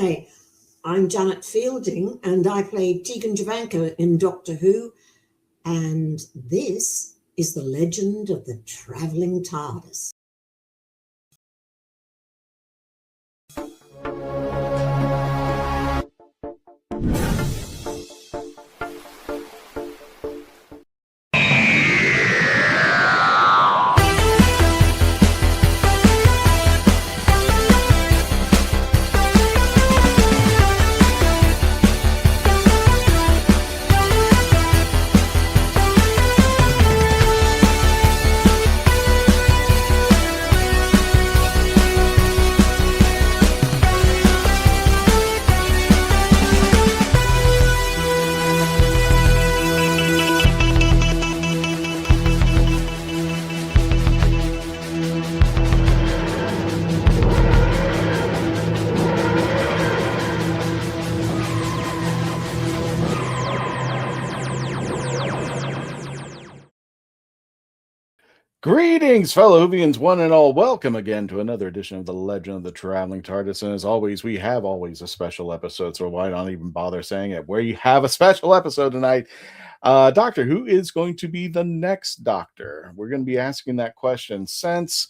Hi, I'm Janet Fielding, and I play Tegan Javanka in Doctor Who, and this is the legend of the travelling TARDIS. Greetings, fellow Whovians, one and all. Welcome again to another edition of the Legend of the Traveling TARDIS. And as always, we have always a special episode, so why not even bother saying it? We have a special episode tonight. Doctor Who is going to be the next Doctor? We're going to be asking that question since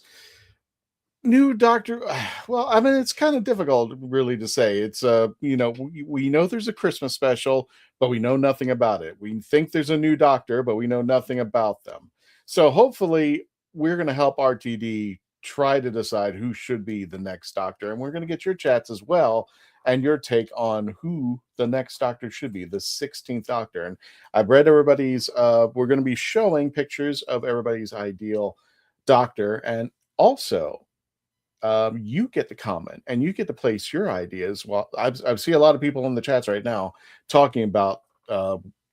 new Doctor. Well, I mean, it's kind of difficult, really, to say. It's we know there's a Christmas special, but we know nothing about it. We think there's a new Doctor, but we know nothing about them. So hopefully we're going to help RTD try to decide who should be the next Doctor. And we're going to get your chats as well and your take on who the next Doctor should be, the 16th Doctor. And I've read everybody's, we're going to be showing pictures of everybody's ideal Doctor. And also, you get to comment and you get to place your ideas. Well, I've seen a lot of people in the chats right now talking about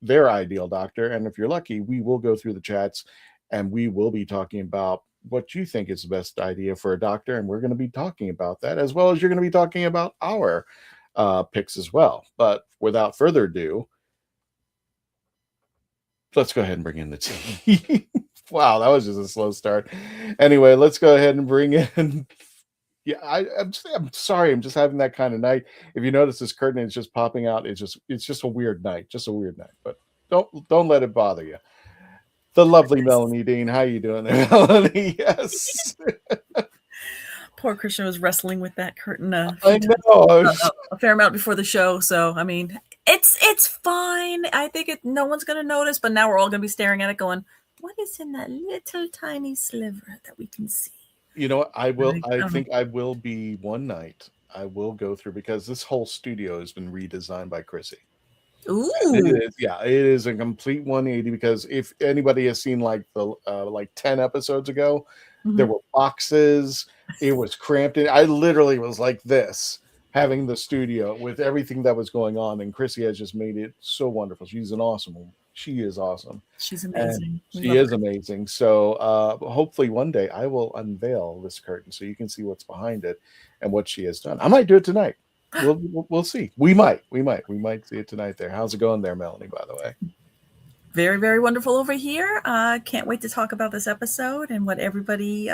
their ideal Doctor. And if you're lucky, we will go through the chats and we will be talking about what you think is the best idea for a Doctor. And we're going to be talking about that, as well as you're going to be talking about our picks as well. But without further ado, let's go ahead and bring in the team. Wow, that was just a slow start. Anyway, let's go ahead and bring in. Yeah, I'm sorry. I'm just having that kind of night. If you notice, this curtain is just popping out. It's just a weird night. Just a weird night. But don't let it bother you. The lovely Melanie Dean. How you doing there, Melanie? Yes. Poor Christian was wrestling with that curtain I know. A fair amount before the show. So, I mean, it's fine. I think no one's going to notice, but now we're all going to be staring at it going, what is in that little tiny sliver that we can see? You know what? I think I will be one night. I will go through, because this whole studio has been redesigned by Chrissy. Ooh. It is a complete 180, because if anybody has seen like 10 episodes ago, there were boxes, it was cramped in. I literally was like this, having the studio with everything that was going on, and Chrissy has just made it so wonderful. She is awesome. She's amazing. She is amazing. So hopefully one day I will unveil this curtain so you can see what's behind it and what she has done. I might do it tonight. We'll see. We might see it tonight there. How's it going there, Melanie, by the way? Very, very wonderful over here. Can't wait to talk about this episode and what everybody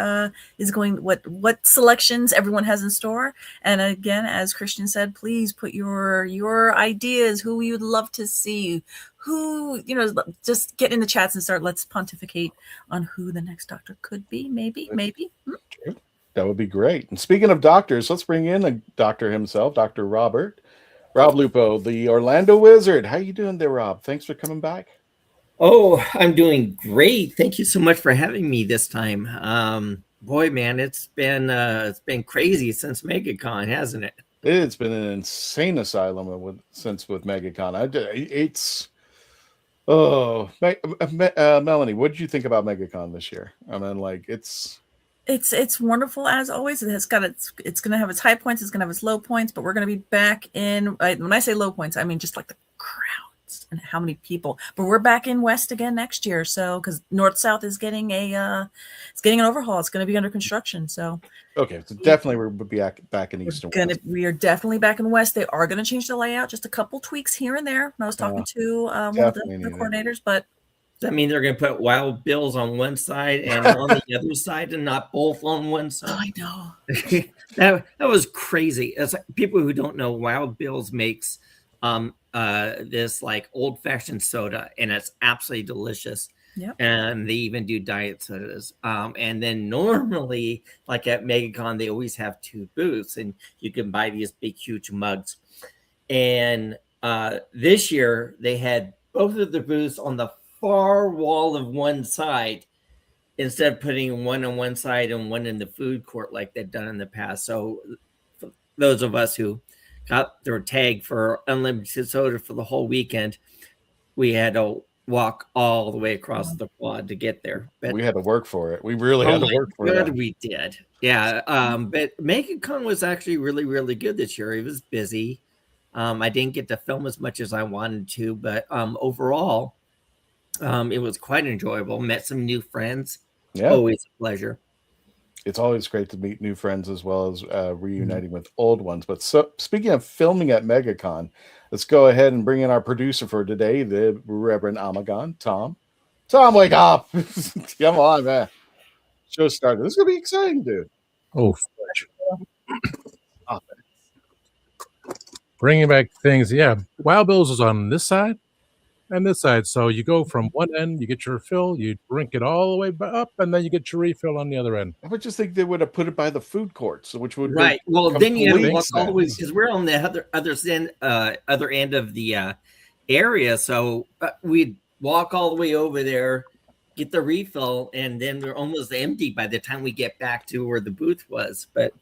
is going, what selections everyone has in store. And again, as Christian said, please put your ideas, who you would love to see, who, just get in the chats and let's pontificate on who the next Doctor could be. Maybe. That would be great. And speaking of doctors, let's bring in a doctor himself, Dr. Rob Lupo, the Orlando Wizard. How you doing there, Rob? Thanks for coming back. Oh, I'm doing great. Thank you so much for having me this time. Boy, man, it's been crazy since MegaCon, hasn't it? It's been an insane asylum with MegaCon. Melanie, what did you think about MegaCon this year? I mean, it's wonderful as always. It's going to have its high points. It's going to have its low points, but we're going to be back in. When I say low points, I mean just like the crowds and how many people. But we're back in West again next year. So because North South is getting an overhaul. It's going to be under construction. So okay, so definitely we'll be back in East and West. We are definitely back in West. They are going to change the layout, just a couple tweaks here and there. I was talking to one of the coordinators, but Does that mean they're going to put Wild Bills on one side and on the other side, and not both on one side? I know. that was crazy. It's like, people who don't know, Wild Bills makes this like old fashioned soda, and it's absolutely delicious. Yep. And they even do diet sodas. And then normally, like at MegaCon, they always have 2 booths, and you can buy these big, huge mugs. And this year, they had both of the booths on the far wall of one side, instead of putting one on one side and one in the food court like they've done in the past. So for those of us who got their tag for unlimited soda for the whole weekend, we had to walk all the way across the quad to get there. But we had to work for it. We really had to work for it. We did. Yeah. But MegaCon was actually really, really good this year. It was busy. I didn't get to film as much as I wanted to, but overall, it was quite enjoyable. Met some new friends. Yeah. Always a pleasure. It's always great to meet new friends as well as reuniting with old ones. But so, speaking of filming at MegaCon, let's go ahead and bring in our producer for today, the Reverend Amagon, Tom. Tom, wake up! Come on, man. Show started. This is going to be exciting, dude. Oh, bringing back things. Yeah, Wild Bills is on this side and this side. So you go from one end, you get your fill, you drink it all the way up, and then you get your refill on the other end. I would just think they would have put it by the food courts, which would right. Well, then you have to walk all the way, sense. because we're on the other end of the area. So we'd walk all the way over there, get the refill, and then we're almost empty by the time we get back to where the booth was. But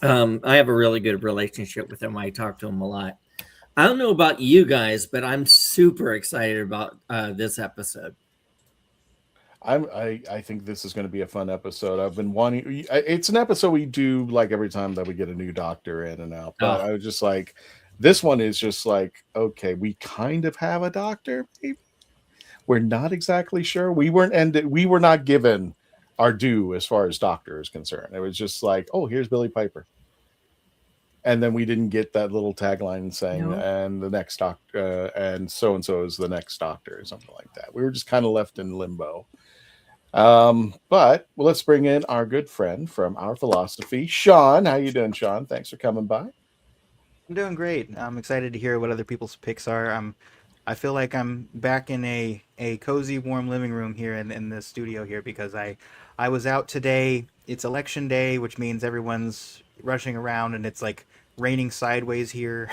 I have a really good relationship with him. I talk to him a lot. I don't know about you guys, but I'm super excited about this episode. I think this is going to be a fun episode. I've been wanting. It's an episode we do like every time that we get a new doctor in and out. But I was just like, this one is just like, okay, we kind of have a doctor. Maybe. We're not exactly sure. We were not given our due as far as doctor is concerned. It was just like, oh, here's Billy Piper. And then we didn't get that little tagline saying, No. and the next doctor, and so is the next doctor, or something like that. We were just kind of left in limbo. But let's bring in our good friend from Our Philosophy, Sean. How you doing, Sean? Thanks for coming by. I'm doing great. I'm excited to hear what other people's picks are. I feel like I'm back in a cozy, warm living room here in the studio here, because I was out today. It's election day, which means everyone's rushing around, and it's like raining sideways here.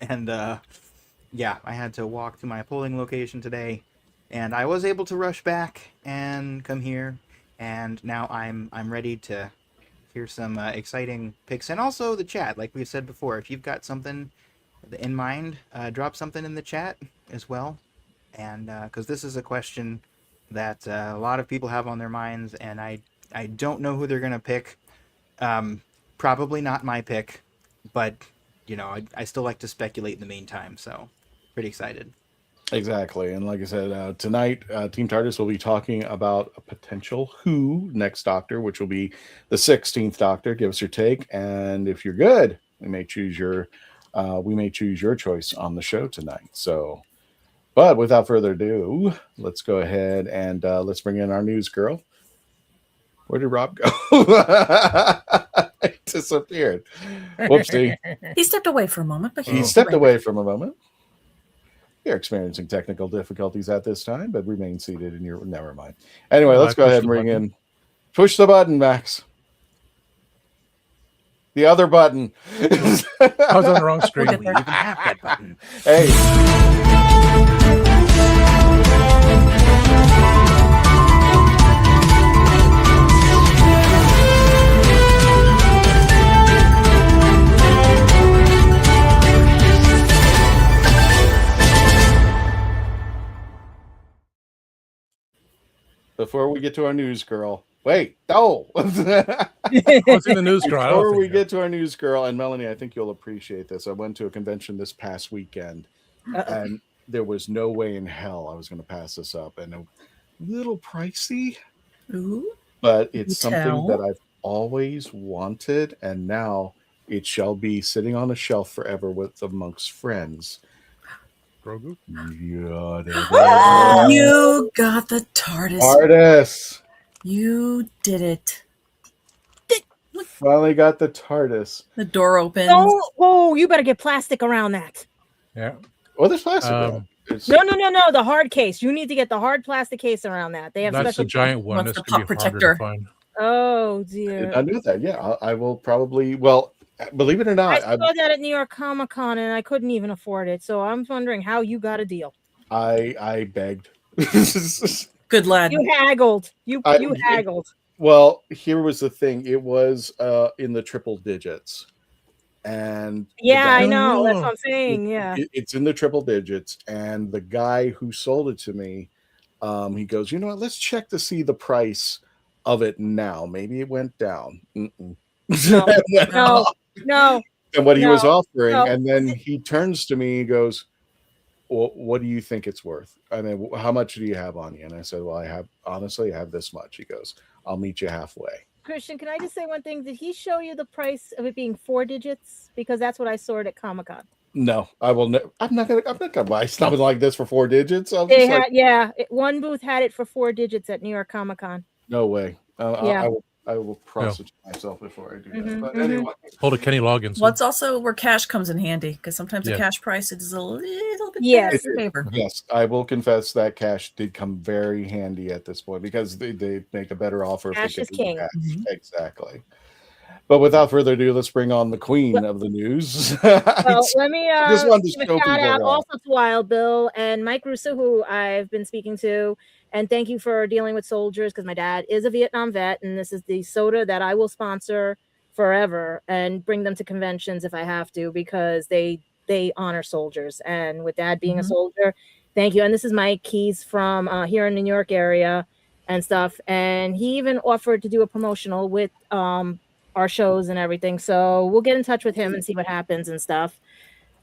And yeah, I had to walk to my polling location today, and I was able to rush back and come here. And now I'm ready to hear some exciting picks, and also the chat. Like we've said before, if you've got something in mind, drop something in the chat as well. And because this is a question that a lot of people have on their minds, and I don't know who they're gonna pick. Probably not my pick, but you know, I still like to speculate in the meantime. So pretty excited. Exactly. And like I said, tonight, Team TARDIS will be talking about a potential Who next Doctor, which will be the 16th Doctor. Give us your take. And if you're good, we may choose your choice on the show tonight. So, but without further ado, let's go ahead and let's bring in our news girl. Where did Rob go? He disappeared. Whoopsie. He stepped away for a moment, but He stepped away from a moment. You're experiencing technical difficulties at this time, but remain seated in your... Never mind. Anyway, let's go ahead and bring in... Push the button, Max. The other button. I was on the wrong screen. We'll get there. You can have that button. Hey. Before we get to our news girl, wait, no. What's in the news, girl? Before we get to our news girl, and Melanie, I think you'll appreciate this. I went to a convention this past weekend, and there was no way in hell I was going to pass this up. And a little pricey, Ooh. but it's something Tell. that I've always wanted, and now it shall be sitting on a shelf forever with amongst friends. Grogu. Yeah, You got the TARDIS. TARDIS. You did it. Finally got the TARDIS. The door opens. Oh, you better get plastic around that. Yeah. Well, there's plastic. around. It's- No. The hard case. You need to get the hard plastic case around that. They have That's special. the giant one. What's That's the gonna be pop harder protector? to find. Oh dear. I knew that. Yeah, I will probably. Well, believe it or I not, saw that at New York Comic Con and I couldn't even afford it. So I'm wondering how you got a deal. I begged. Good lad. You haggled. You I- haggled. Well, here was the thing. It was in the triple digits, and the Yeah, guy- I know. That's Oh. what I'm saying. Yeah. it's in the triple digits. And the guy who sold it to me, he goes, "You know what? Let's check to see the price of it now. Maybe it went down." Mm-mm. No, It went no. up. No. And what he was no, offering, no. and then he turns to me and goes, "Well, what do you think it's worth? I mean, how much do you have on you?" And I said, "Well, I have this much." He goes, "I'll meet you halfway." Christian, can I just say one thing? Did he show you the price of it being 4 digits? Because that's what I saw it at Comic Con. No, I will. I'm not gonna buy something like this for 4 digits. I'm They just had, like, one booth had it for 4 digits at New York Comic Con. no way. Yeah. I will prostitute myself before I do that. Mhm, But mhm. anyway, Hold a Kenny Loggins. Well, it's also where cash comes in handy because sometimes the Yeah. cash price is a little bit Yes. in favor. yes, I will confess that cash did come very handy at this point because they make a better offer. if they Cash get is the king. cash. Mhm. Exactly. But without further ado, let's bring on the queen of the news. Well, let me just wanted to give a show shout people out that. also to Wild Bill and Mike Russo, who I've been speaking to. And thank you for dealing with soldiers because my dad is a Vietnam vet, and this is the soda that I will sponsor forever and bring them to conventions if I have to because they honor soldiers. And with Dad being a Mhm. soldier, thank you. And this is Mike. He's from here in the New York area and stuff. And he even offered to do a promotional with our shows and everything. So we'll get in touch with him and see what happens and stuff.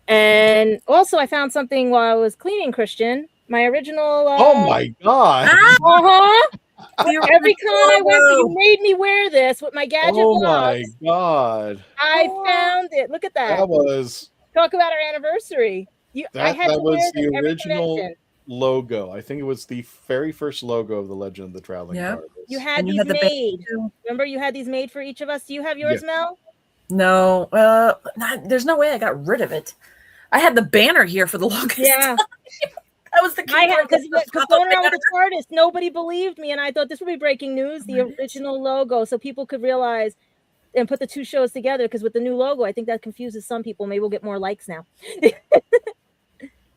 And also, I found something while I was cleaning, Christian. My original. Oh my god! Uh-huh. The Every con I went to, you logo. made me wear this with my gadget Oh my gloves. god! I found it. Look at that. That was Talk about our anniversary. I had that to was wear the this every original convention. logo. I think it was the very first logo of the Legend of the Traveling Yeah. TARDIS. You had And you these had the made. too. Remember, you had these made for each of us. Do you have yours, Yeah. Mel? No, there's no way I got rid of it. I had the banner here for the longest Yeah. time. That was the I had keyboard because with the going around banner. with the TARDIS, nobody believed me, and I thought this would be breaking news. The original logo, so people could realize and put the two shows together. Because with the new logo, I think that confuses some people. Maybe we'll get more likes now.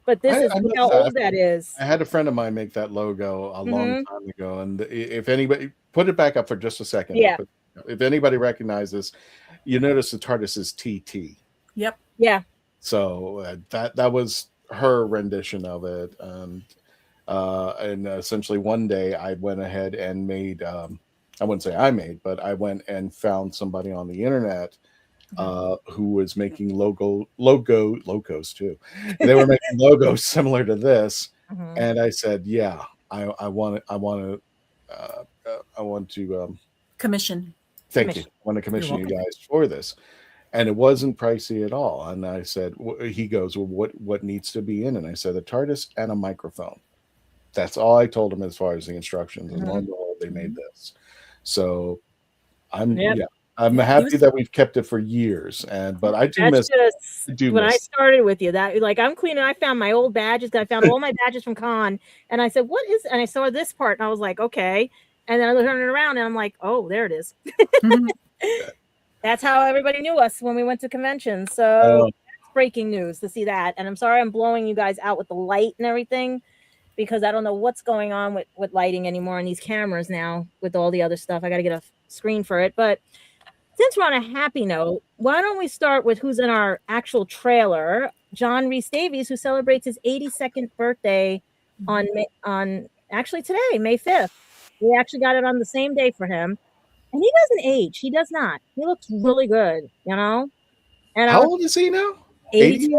But this I is know how that. old that is. I had a friend of mine make that logo a long Mhm. time ago, and if anybody put it back up for just a second, Yeah. if anybody recognizes, you notice the TARDIS is TT. Yep. Yeah. So that was her rendition of it, and essentially one day I went ahead and made. I wouldn't say I made, but I went and found somebody on the internet who was making logos too. They were making logos similar to this, Mhm. and I said, "Yeah, I want to Commission. thank you. I want to commission you welcome. guys for this." And it wasn't pricey at all. And I said, he goes, "Well, what needs to be in?" And I said, "A TARDIS and a microphone." That's all I told him as far as the instructions. And lo and behold, they made this. So I'm Yep. I'm Yeah, he happy was- that we've kept it for years. But I do That's miss just I do when I miss- started with you. That like I'm cleaning. I found my old badges. I found all my badges from con, and I said, "What is?" And I saw this part, and I was like, "Okay." And then I turned it around, and I'm like, "Oh, there it is." Mhm. That's how everybody knew us when we went to conventions. So Oh. that's breaking news to see that. And I'm sorry I'm blowing you guys out with the light and everything because I don't know what's going on with lighting anymore on these cameras now with all the other stuff. I got to get a screen for it. But since we're on a happy note, why don't we start with who's in our actual trailer? John Rhys Davies, who celebrates his 82nd birthday on actually today, May 5th. We actually got it on the same day for him. And he doesn't age. He does not. He looks really good, you know? And How old is he now? 82.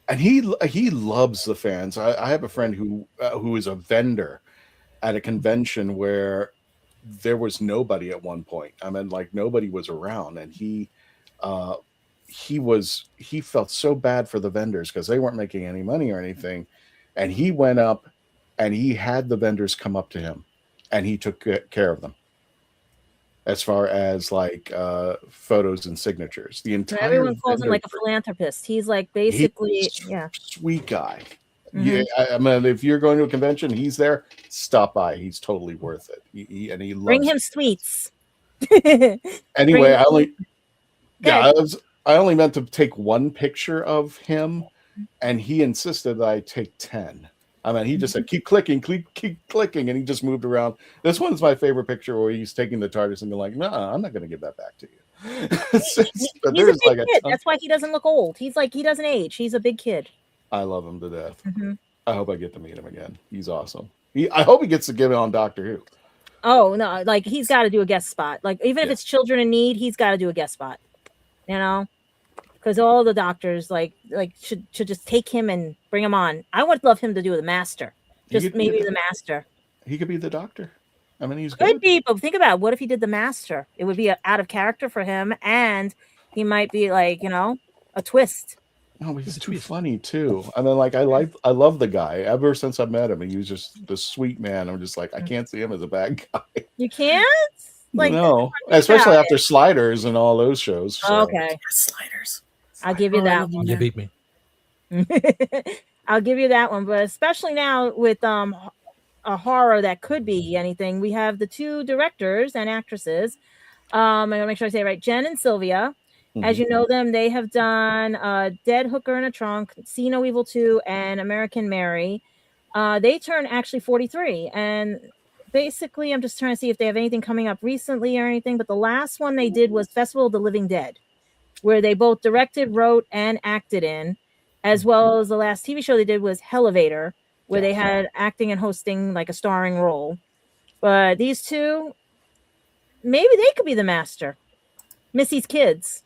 And he loves the fans. I have a friend who is a vendor at a convention where there was nobody at one point. I mean, like nobody was around, and he he felt so bad for the vendors because they weren't making any money or anything, and he went up and he had the vendors come up to him and he took care of them as far as like photos and signatures. The entire Everyone calls him vendor like a philanthropist. He's like he's basically, a yeah. sweet guy. Mhm. Yeah, I mean, if you're going to a convention, he's there. Stop by. He's totally worth it. He loves Bring it. him sweets. Anyway, bring- I only meant to take one picture of him, and he insisted that I take 10. I mean, he just said, keep clicking, keep clicking, and he just moved around. This one's my favorite picture where he's taking the TARDIS and going like, no, I'm not going to give that back to you. But He's a there's big like kid. ton. That's why he doesn't look old. He's like, he doesn't age. He's a big kid. I love him to death. Mhm. I hope I get to meet him again. He's awesome. I hope he gets to give it on Doctor Who. Oh no, like he's got to do a guest spot. Like even if Yeah. it's children in need, he's got to do a guest spot. You know, because all the doctors like should just take him and bring him on. I would love him to do the Master, He just could be maybe the- the Master. He could be the Doctor. I mean, he's Could good. be, but think about it. What if he did the Master? It would be out of character for him, and he might be like a twist. No, but he's It's too sweet. funny too. I mean, like I love the guy. Ever since I met him, he was just the sweet man. I'm just like, I can't see him as a bad guy. You can't like No, think especially about after Sliders and all those shows. so. Okay, Sliders. I'll give you Oh, I that love one. You Yeah. beat me. I'll give you that one, but especially now with a horror that could be anything. We have the two directors and actresses. I want to make sure I say it right. Jen and Sylvia. As Mhm. you know them, they have done Dead Hooker in a Trunk, See No Evil 2, and American Mary. They turn actually 43, and basically I'm just trying to see if they have anything coming up recently or anything, but the last one they did was Festival of the Living Dead, where they both directed, wrote, and acted in, as well as the last TV show they did was Hellevator, where they had acting and hosting like a starring role. But these two, maybe they could be the Master. Missy's kids.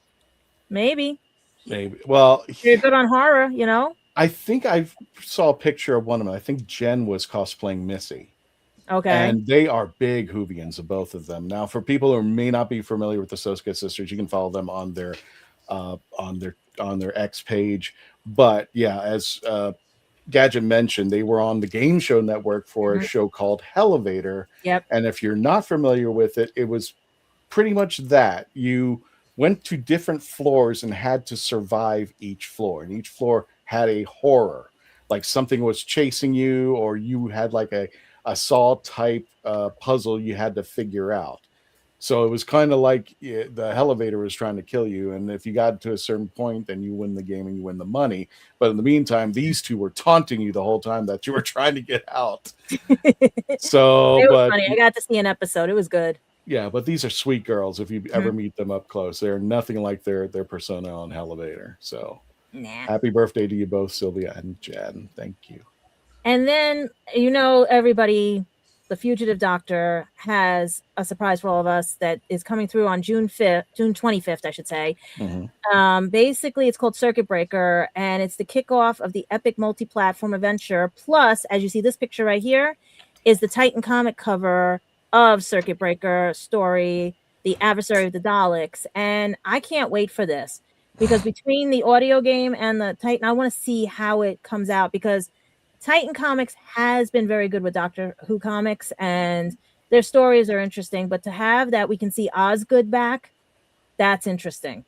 Maybe. Maybe. Well, They're good on horror, you know? I think I saw a picture of one of them. I think Jen was cosplaying Missy. Okay. And they are big Whovians, of both of them. Now, for people who may not be familiar with the Soska sisters, you can follow them on their X page. But yeah, as Gadget mentioned, they were on the Game Show Network for a show called Hellevator. Yep. And if you're not familiar with it, it was pretty much that. You went to different floors and had to survive each floor. And each floor had a horror. Like something was chasing you, or you had like a Saw type puzzle you had to figure out. So it was kind of like the Hellevator was trying to kill you, and if you got to a certain point, then you win the game and you win the money. But in the meantime, these two were taunting you the whole time that you were trying to get out. So, It was but funny. I got to see an episode. It was good. yeah, but these are sweet girls. If you ever meet them up close, they're nothing like their persona on Hellevator. So Nah. happy birthday to you both, Sylvia and Jen. Thank you. And then, everybody, the Fugitive Doctor has a surprise for all of us that is coming through on June 25th, I should say. Mhm. Basically, it's called Circuit Breaker, and it's the kickoff of the epic multi-platform adventure. Plus, as you see this picture right here, is the Titan comic cover of Circuit Breaker story, The Adversary of the Daleks. And I can't wait for this, because between the audio game and the Titan, I want to see how it comes out, because Titan Comics has been very good with Doctor Who comics, and their stories are interesting. But to have that we can see Osgood back, that's interesting.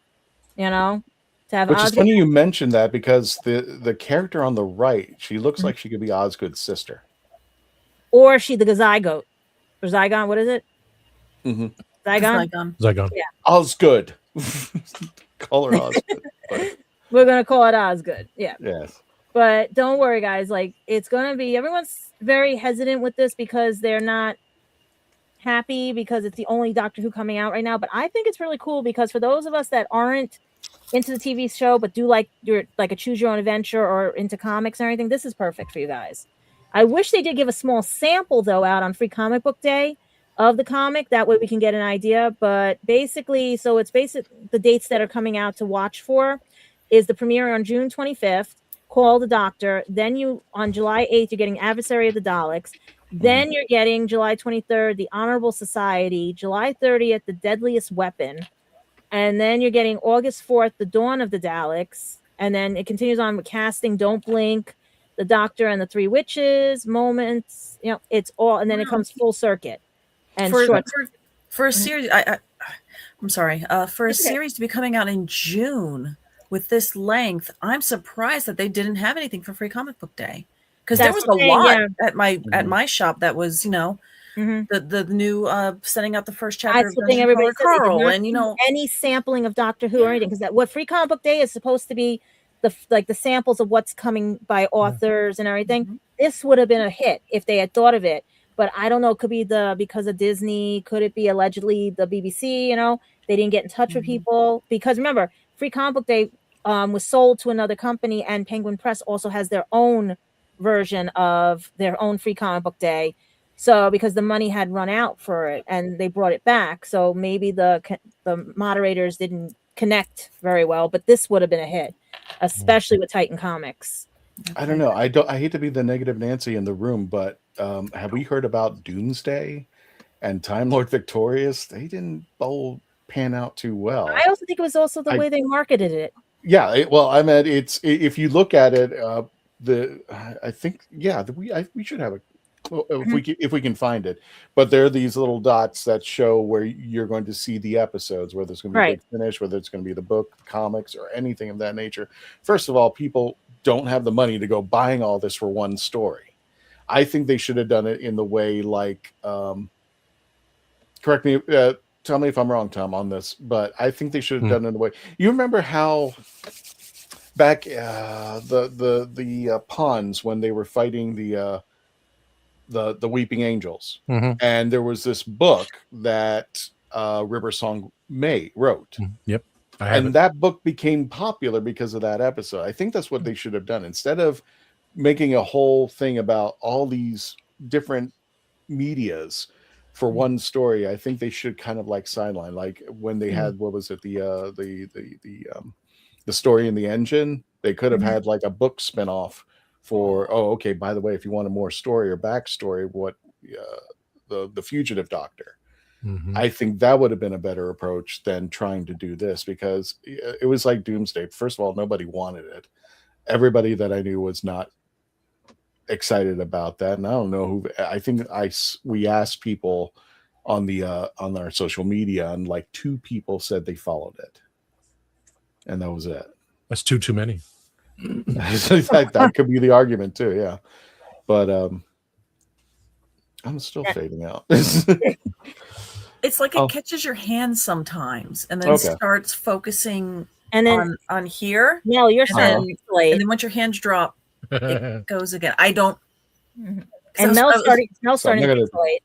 To have Which is Osgood, funny you mentioned that, because the character on the right, she looks like she could be Osgood's sister. or she the Zygote or Zygon. What is it? Mm-hmm. Zygon. Zygon. Zygon. Osgood. Call her Osgood. But, We're gonna call it Osgood. Yeah. yes. But don't worry, guys. Like, it's gonna be. Everyone's very hesitant with this because they're not happy because it's the only Doctor Who coming out right now. But I think it's really cool, because for those of us that aren't into the TV show but do like a choose your own adventure or into comics or anything, this is perfect for you guys. I wish they did give a small sample though out on Free Comic Book Day of the comic. That way we can get an idea. But basically, so it's the dates that are coming out to watch for is the premiere on June 25th. Call the Doctor. Then on July 8th, you're getting Adversary of the Daleks. Then you're getting July 23rd, The Honorable Society. July 30th, The Deadliest Weapon. And then you're getting August 4th, The Dawn of the Daleks. And then it continues on with Casting, Don't Blink, The Doctor and the Three Witches, Moments. You know, it's all, and then it comes full circuit. And for, short. for a series, I'm sorry, for a series to be coming out in June with this length, I'm surprised that they didn't have anything for Free Comic Book Day, because there was a lot at my shop that was, you know, the new setting out the first chapter of Dungeon Crawler Carl, and you know, any sampling of Doctor Who or anything, because what Free Comic Book Day is supposed to be the samples of what's coming by authors and everything. This would have been a hit if they had thought of it. But I don't know. It could be because of Disney. Could it be allegedly the BBC? You know, they didn't get in touch with people, because remember, Free Comic Book Day was sold to another company, and Penguin Press also has their own version of their own Free Comic Book Day. So because the money had run out for it, and they brought it back, so maybe the moderators didn't connect very well. But this would have been a hit, especially with Titan Comics. I don't know. I hate to be the negative Nancy in the room, but have we heard about Doomsday and Time Lord Victorious? They didn't both pan out too well. I also think it was also the way they marketed it. Yeah, well, I mean, it's, if you look at it, I think we should have a, if we can find it, but there are these little dots that show where you're going to see the episodes, whether it's going to be Big Finish, whether it's going to be the book, comics, or anything of that nature. First of all, people don't have the money to go buying all this for one story. I think they should have done it in the way, like, correct me, tell me if I'm wrong, Tom, on this, but I think they should have done it in the way. You remember how back the Pawns, when they were fighting the Weeping Angels, and there was this book that River Song May wrote. Yep. And that book became popular because of that episode. I think that's what they should have done. Instead of making a whole thing about all these different medias for one story, I think they should kind of like sideline, like when they had, what was it, the story in the engine. They could have had like a book spinoff for, by the way, if you want a more story or backstory, what the Fugitive Doctor. I think that would have been a better approach than trying to do this, because it was like Doomsday. First of all, nobody wanted it. Everybody that I knew was not excited about that, and I don't know who. I think we asked people on our social media, and like 2 people said they followed it, and that was it. That's too many. that could be the argument too, yeah. But I'm still fading out. It's like it catches your hand sometimes, and then starts focusing and then on here. No, you're and then once your hands drop, it goes again. I don't. And Mel's starting to pixelate.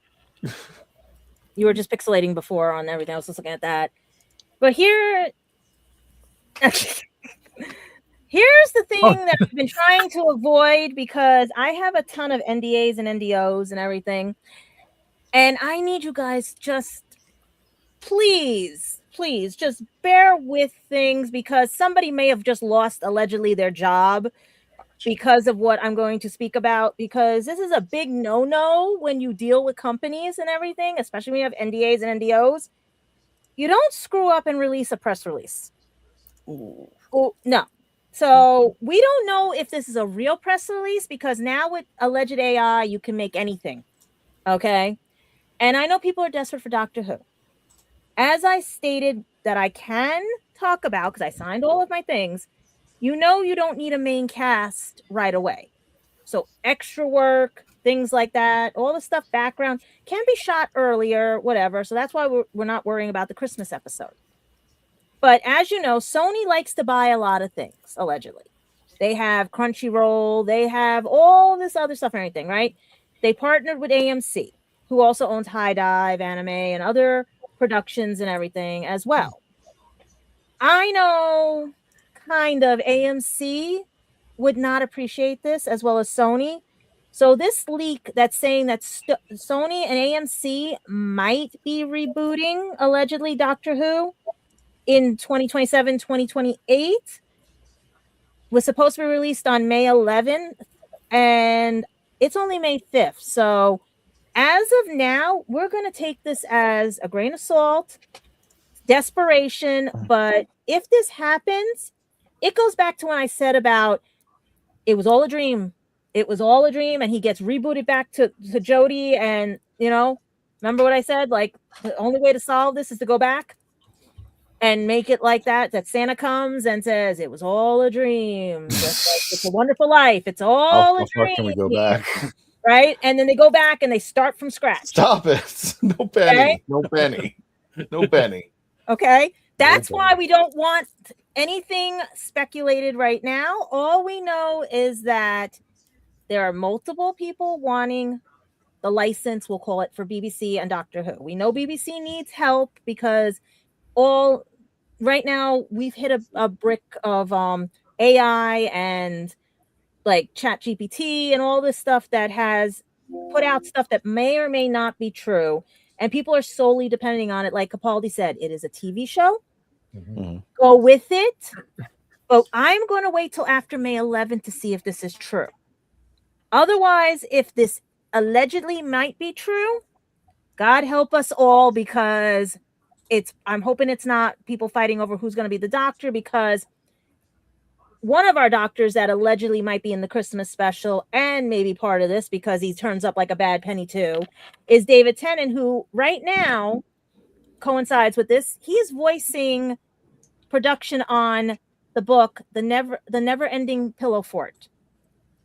You were just pixelating before on everything. I was just looking at that. But here's the thing that I've been trying to avoid, because I have a ton of NDAs and NDOs and everything. And I need you guys just please just bear with things, because somebody may have just lost allegedly their job because of what I'm going to speak about, because this is a big no-no when you deal with companies and everything, especially when you have NDAs and NDOs. You don't screw up and release a press release. Oh, no. So we don't know if this is a real press release, because now with alleged AI, you can make anything. Okay. And I know people are desperate for Doctor Who. As I stated that I can talk about, because I signed all of my things, you don't need a main cast right away. So extra work, things like that, all the stuff, background, can be shot earlier, whatever. So that's why we're not worrying about the Christmas episode. But as you know, Sony likes to buy a lot of things, allegedly. They have Crunchyroll, they have all this other stuff and everything, right? They partnered with AMC, who also owns High Dive Anime and other productions and everything as well. I know kind of AMC would not appreciate this, as well as Sony. So this leak that's saying that Sony and AMC might be rebooting, allegedly, Doctor Who in 2027, 2028 was supposed to be released on May 11th, and it's only May 5th. So as of now, we're going to take this as a grain of salt. desperation. But if this happens, it goes back to when I said about it was all a dream. It was all a dream, and he gets rebooted back to Jody. And remember what I said? Like, the only way to solve this is to go back and make it like that Santa comes and says it was all a dream. Just like It's a Wonderful Life. It's all a How dream. far can we go back? Right? And then they go back and they start from scratch. Stop it. No penny. Okay? No penny. No penny. Okay? That's Okay. why we don't want anything speculated right now. All we know is that there are multiple people wanting the license, we'll call it, for BBC and Doctor Who. We know BBC needs help because right now we've hit a brick of AI and like ChatGPT and all this stuff that has put out stuff that may or may not be true. And people are solely depending on it. Like Capaldi said, it is a TV show. Mhm. Go with it. But I'm going to wait till after May 11th to see if this is true. Otherwise, if this allegedly might be true, God help us all, because I'm hoping it's not people fighting over who's going to be the doctor, because one of our doctors that allegedly might be in the Christmas special and maybe part of this because he turns up like a bad penny too is David Tennant, who right now coincides with this. He's voicing production on the book, The Never Ending Pillow Fort.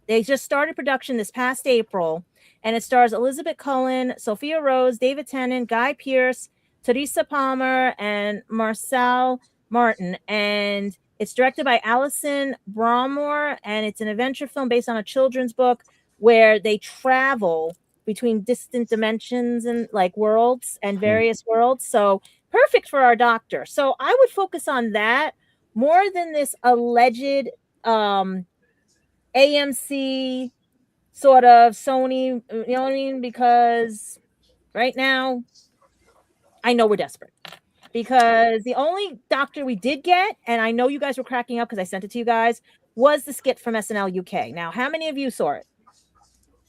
They just started production this past April, and it stars Elizabeth Cullen, Sophia Rose, David Tennant, Guy Pearce, Teresa Palmer, and Marcel Martin. And it's directed by Alison Bromore, and it's an adventure film based on a children's book where they travel between distant dimensions and like worlds and various worlds. So perfect for our doctor. So I would focus on that more than this alleged AMC sort of Sony, you know what I mean? Because right now, I know we're desperate. Because the only doctor we did get, and I know you guys were cracking up because I sent it to you guys, was the skit from SNL UK. Now, how many of you saw it?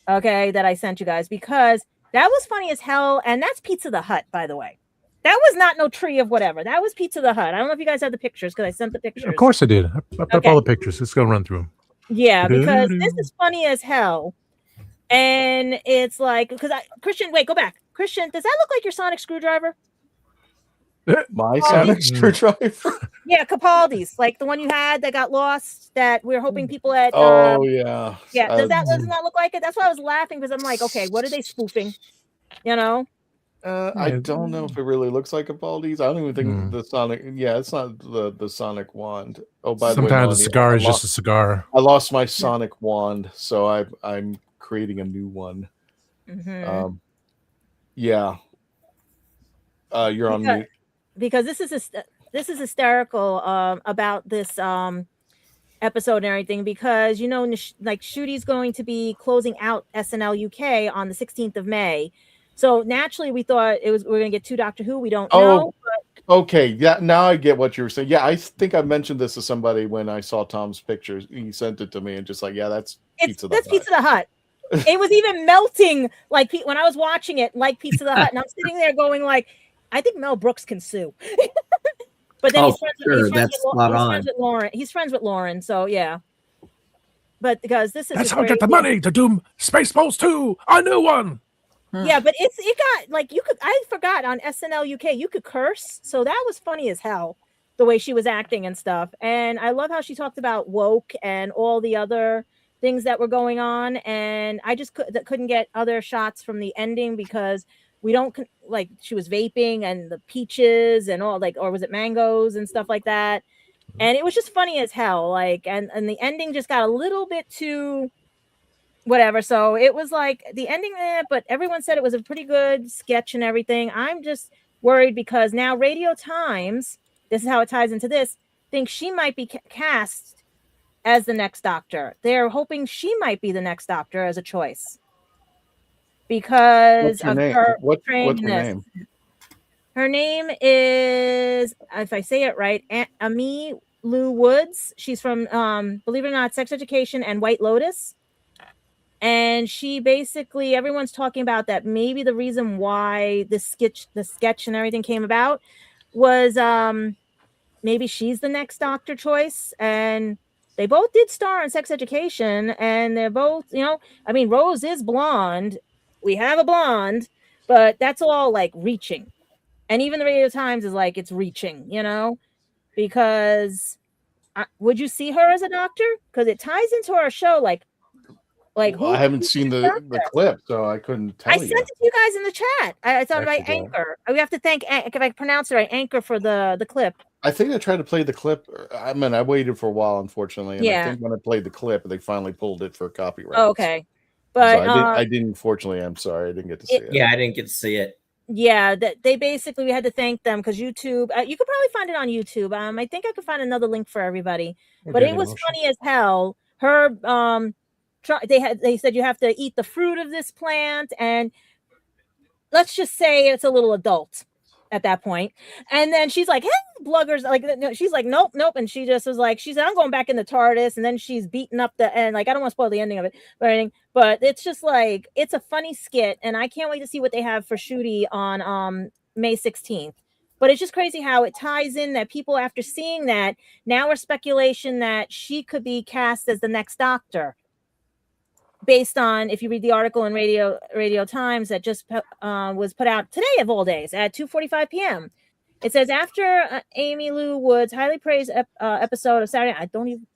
Okay, that I sent you guys, because that was funny as hell. And that's Pizza the Hut, by the way. That was not no tree of whatever. That was Pizza the Hut. I don't know if you guys have the pictures because I sent the pictures. Of course I did. I put up Okay. all the pictures. Let's go run through them. Yeah, because this is funny as hell. And it's like, Christian, wait, go back. Christian, does that look like your sonic screwdriver? My sonic screwdriver. Yeah, Capaldi's, like the one you had that got lost. That we're hoping people at. Oh yeah. Yeah, doesn't that look like it? That's why I was laughing, because I'm like, okay, what are they spoofing? You know. I don't know if it really looks like Capaldi's. I don't even think the sonic. Yeah, it's not the sonic wand. Oh, by the way, sometimes a cigar is just a cigar. I lost my sonic wand, so I'm creating a new one. Mm-hmm. Yeah. You're on mute. Because this is hysterical about this episode and everything, because like Shooty's going to be closing out SNL UK on the 16th of May. So naturally we thought we're going to get 2 Doctor Who. We don't know. But... Okay. Yeah. Now I get what you were saying. Yeah. I think I mentioned this to somebody when I saw Tom's pictures. He sent it to me and just like, yeah, that's Pizza the Hut. Pizza the Hut. It was even melting like when I was watching it, like Pizza the Hut. And I'm sitting there going like, I think Mel Brooks can sue. But then he's friends with Lauren. He's friends with Lauren. So yeah. But because this is that's how I get the money to do Spaceballs 2, a new one. Yeah, but it got like I forgot on SNL UK you could curse, so that was funny as hell the way she was acting and stuff. And I love how she talked about woke and all the other things that were going on. And I just couldn't get other shots from the ending because we don't like she was vaping and the peaches and all or was it mangoes and stuff like that. And it was just funny as hell. Like and the ending just got a little bit too. Whatever. So it was like the ending there, but everyone said it was a pretty good sketch and everything. I'm just worried because now Radio Times, this is how it ties into this, thinks she might be cast as the next Doctor. They're hoping she might be the next Doctor as a choice because of her what's her name? Her name is, if I say it right, Ami Lou Woods. She's from, believe it or not, Sex Education and White Lotus. And she basically, everyone's talking about that maybe the reason why the sketch and everything came about was maybe she's the next doctor choice. And they both did star in Sex Education, and they're both, I mean, Rose is blonde. We have a blonde, but that's all like reaching. And even the Radio Times is like, it's reaching, because would you see her as a doctor? Because it ties into our show, like Well, I haven't seen the clip, so I couldn't tell I you. sent it to you guys in the chat. It's on my Actually, Anchor. We have to thank, if I pronounce it right, Anchor for the clip. I think I tried to play the clip. I mean, I waited for a while, unfortunately, and I Yeah. think when I played the clip, they finally pulled it for copyright. Oh, okay. But So I didn't. Fortunately, I'm sorry, I didn't get to see it. Yeah, I didn't get to see it. yeah, that they basically, we had to thank them because YouTube, you could probably find it on YouTube. I think I could find another link for everybody, but it was funny as hell. Her, they said you have to eat the fruit of this plant, and let's just say it's a little adult at that point. And then she's like, hey, bloggers, like, she's like, nope. And she just was like, she said, I'm going back in the TARDIS. And then she's beating up the end. Like, I don't want to spoil the ending of it or anything, but it's just like, it's a funny skit. And I can't wait to see what they have for Shooty on May 16th. But it's just crazy how it ties in that people, after seeing that, now are speculation that she could be cast as the next Doctor. Based on, if you read the article in Radio Times that just was put out today of all days at 2:45 p.m. It says, after Amy Lou Wood's highly praised episode of Saturday, I don't even,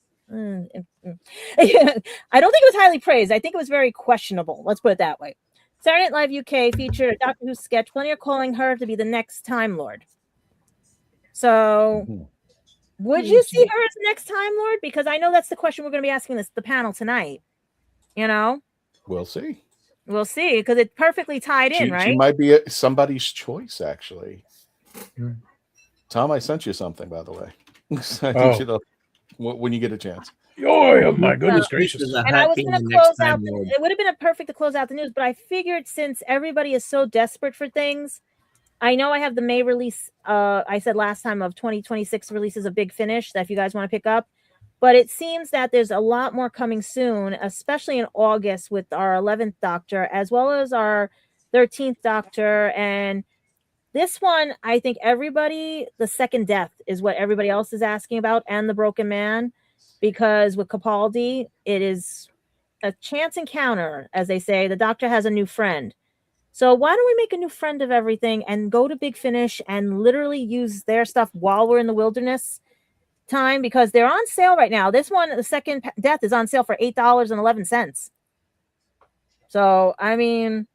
I don't think it was highly praised. I think it was very questionable. Let's put it that way. Saturday Night Live UK featured a Doctor Who sketch. Plenty are calling her to be the next Time Lord. So, would you see her as the next Time Lord? Because I know that's the question we're going to be asking the panel tonight. We'll see. We'll see, because it's perfectly tied in, right? She might be somebody's choice, actually. Hmm. Tom, I sent you something, by the way. I Oh. think when you get a chance. Oh my goodness gracious! And I was going to close out. It would have been perfect to close out the news, but I figured since everybody is so desperate for things, I know I have the May release. I said last time of 2026 releases of Big Finish that if you guys want to pick up. But it seems that there's a lot more coming soon, especially in August with our 11th Doctor, as well as our 13th Doctor. And this one, I think everybody, the second death is what everybody else is asking about, and the Broken Man, because with Capaldi, it is a chance encounter, as they say. The Doctor has a new friend. So why don't we make a new friend of everything and go to Big Finish and literally use their stuff while we're in the wilderness time, because they're on sale right now. This one, the second death, is on sale for $8.11. So I mean,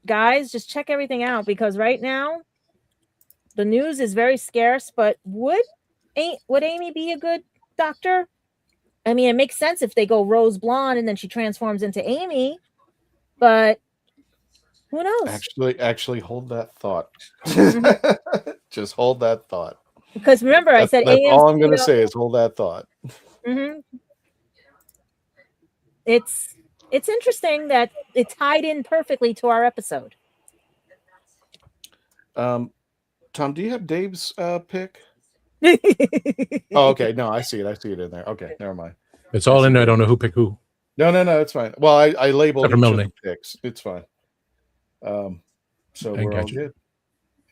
guys, just check everything out, because right now the news is very scarce. But would Amy be a good Doctor? I mean, it makes sense if they go rose blonde and then she transforms into Amy, but who knows? Actually hold that thought. Just hold that thought. Because remember, I said that's all I'm going to say is hold that thought. Mm-hmm. It's interesting that it tied in perfectly to our episode. Tom, do you have Dave's pick? Oh, okay. No, I see it in there. Okay, never mind. It's all in there. I don't know who picked who. No, it's fine. Well, I labeled each of the picks. It's fine. So And we're all Gadget. good.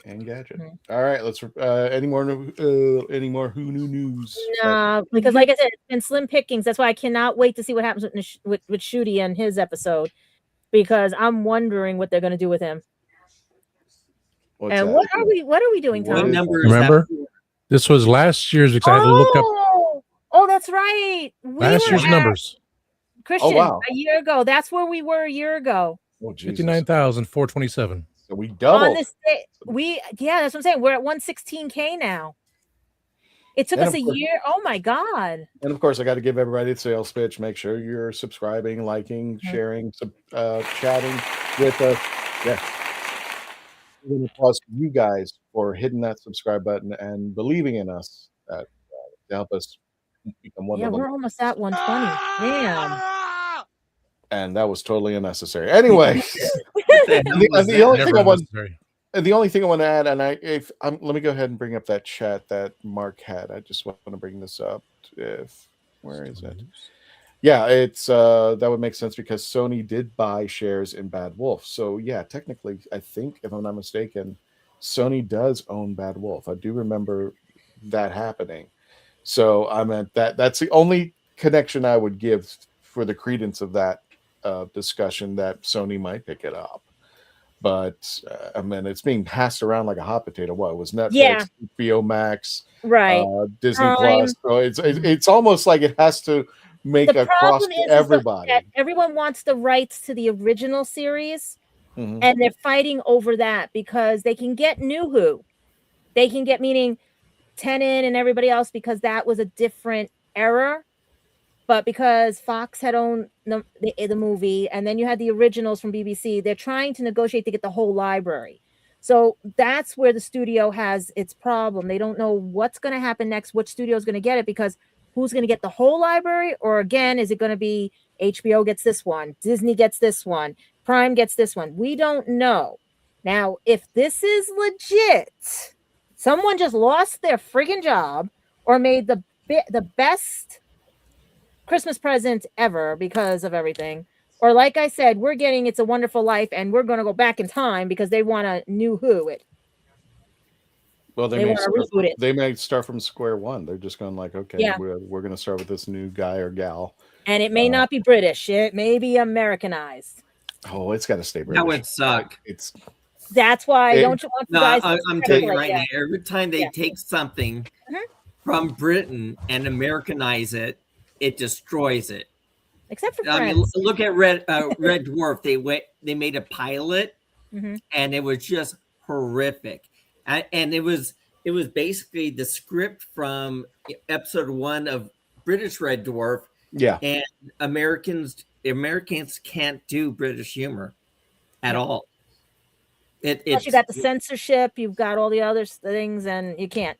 And Gadget. All right, let's. Any more Who Knew news? No, because like I said, it's been slim pickings. That's why I cannot wait to see what happens with Shooty and his episode, because I'm wondering what they're going to do with him. What's and that? what are we doing, What Tom? number is Remember? that? This was last year's. Because I had to look up Oh, that's right. last year's numbers. Christian, wow. a year ago. That's where we were a year ago. Oh, Jesus. 59,427. So we On doubled. this day, that's what I'm saying. We're at 116K now. It took And us a of course- year. Oh my God. And of course, I got to give everybody the sales pitch. Make sure you're subscribing, liking, sharing, chatting with us. Yeah. We're going to applause you guys for hitting that subscribe button and believing in us to help us become one Yeah, of them. we're almost at 120. Damn. And that was totally unnecessary. Anyway, The the only thing Never I want. unnecessary. And the only thing I want to add, and let me go ahead and bring up that chat that Mark had. I just want to bring this up. Where is it? Yeah, it's that would make sense because Sony did buy shares in Bad Wolf. So yeah, technically, I think if I'm not mistaken, Sony does own Bad Wolf. I do remember that happening. So I meant that's the only connection I would give for the credence of that discussion, that Sony might pick it up. But I mean, it's being passed around like a hot potato. What, it was Netflix, Yeah. HBO Max, Right. Disney Prime. Plus. So it's almost like it has to make The across problem to is everybody. that everyone wants the rights to the original series, Mhm. and they're fighting over that because they can get New Who. They can get, meaning Tennant and everybody else, because that was a different era. But because Fox had owned the movie, and then you had the originals from BBC, they're trying to negotiate to get the whole library. So that's where the studio has its problem. They don't know what's going to happen next, which studio is going to get it, because who's going to get the whole library? Or again, is it going to be HBO gets this one, Disney gets this one, Prime gets this one? We don't know. Now, if this is legit, someone just lost their friggin' job or made the best Christmas present ever because of everything. Or like I said, we're getting It's a Wonderful Life, and we're going to go back in time because they want a New Who it. Well, They want to reboot it. They may start from square one. They're just going like, okay, Yeah. we're going to start with this new guy or gal. And it may not be British. It may be Americanized. Oh, it's got to stay British. That would suck. That's why don't you want you guys to I'm spread telling it you like right that? now, every time they take something from Britain and Americanize it, it destroys it. Except for I mean, France. look at Red Dwarf. They made a pilot, and it was just horrific. And it was basically the script from episode 1 of British Red Dwarf. Yeah. And Americans can't do British humor at all. Plus you got the censorship, you've got all the other things, and you can't.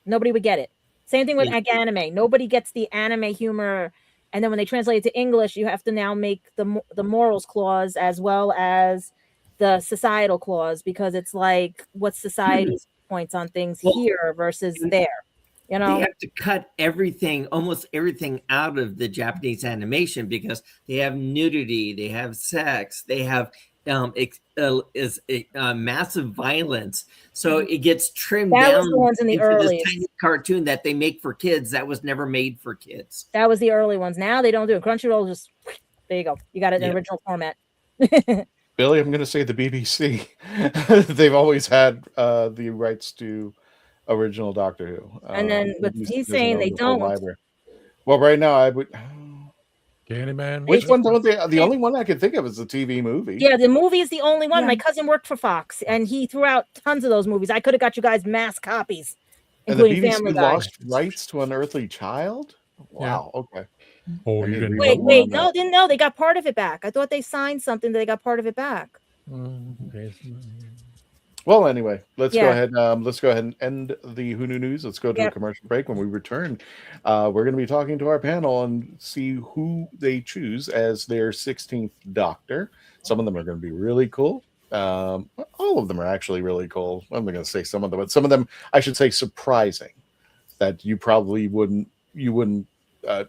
Nobody would get it. Same thing with anime. Nobody gets the anime humor, and then when they translate it to English, you have to now make the morals clause as well as the societal clause, because it's like what society's points on things here versus there. You know, they have to cut almost everything out of the Japanese animation because they have nudity, they have sex, they have massive violence. So it gets trimmed that down. was the ones in the into early this tiny cartoon that they make for kids that was never made for kids. That was the early ones. Now they don't do it. Crunchyroll just there you go. You got it in original format. Billy, I'm going to say the BBC. They've always had the rights to original Doctor Who. And then but he's saying they don't. Well, right now I would. Candyman. Which one don't they? The only one I can think of is the TV movie. Yeah, the movie is the only one. My cousin worked for Fox, and he threw out tons of those movies. I could have got you guys mass copies, including and the BBC Family Guy. lost rights to An Earthly Child. Wow. Okay. Oh, you didn't. Wait, no, didn't know. They got part of it back. I thought they signed something that they got part of it back. Well, anyway, let's go ahead. Let's go ahead and end the Who Knew News. Let's go to a commercial break. When we return, we're going to be talking to our panel and see who they choose as their 16th Doctor. Some of them are going to be really cool. All of them are actually really cool. I'm not going to say some of them, but some of them, I should say, surprising. That you probably wouldn't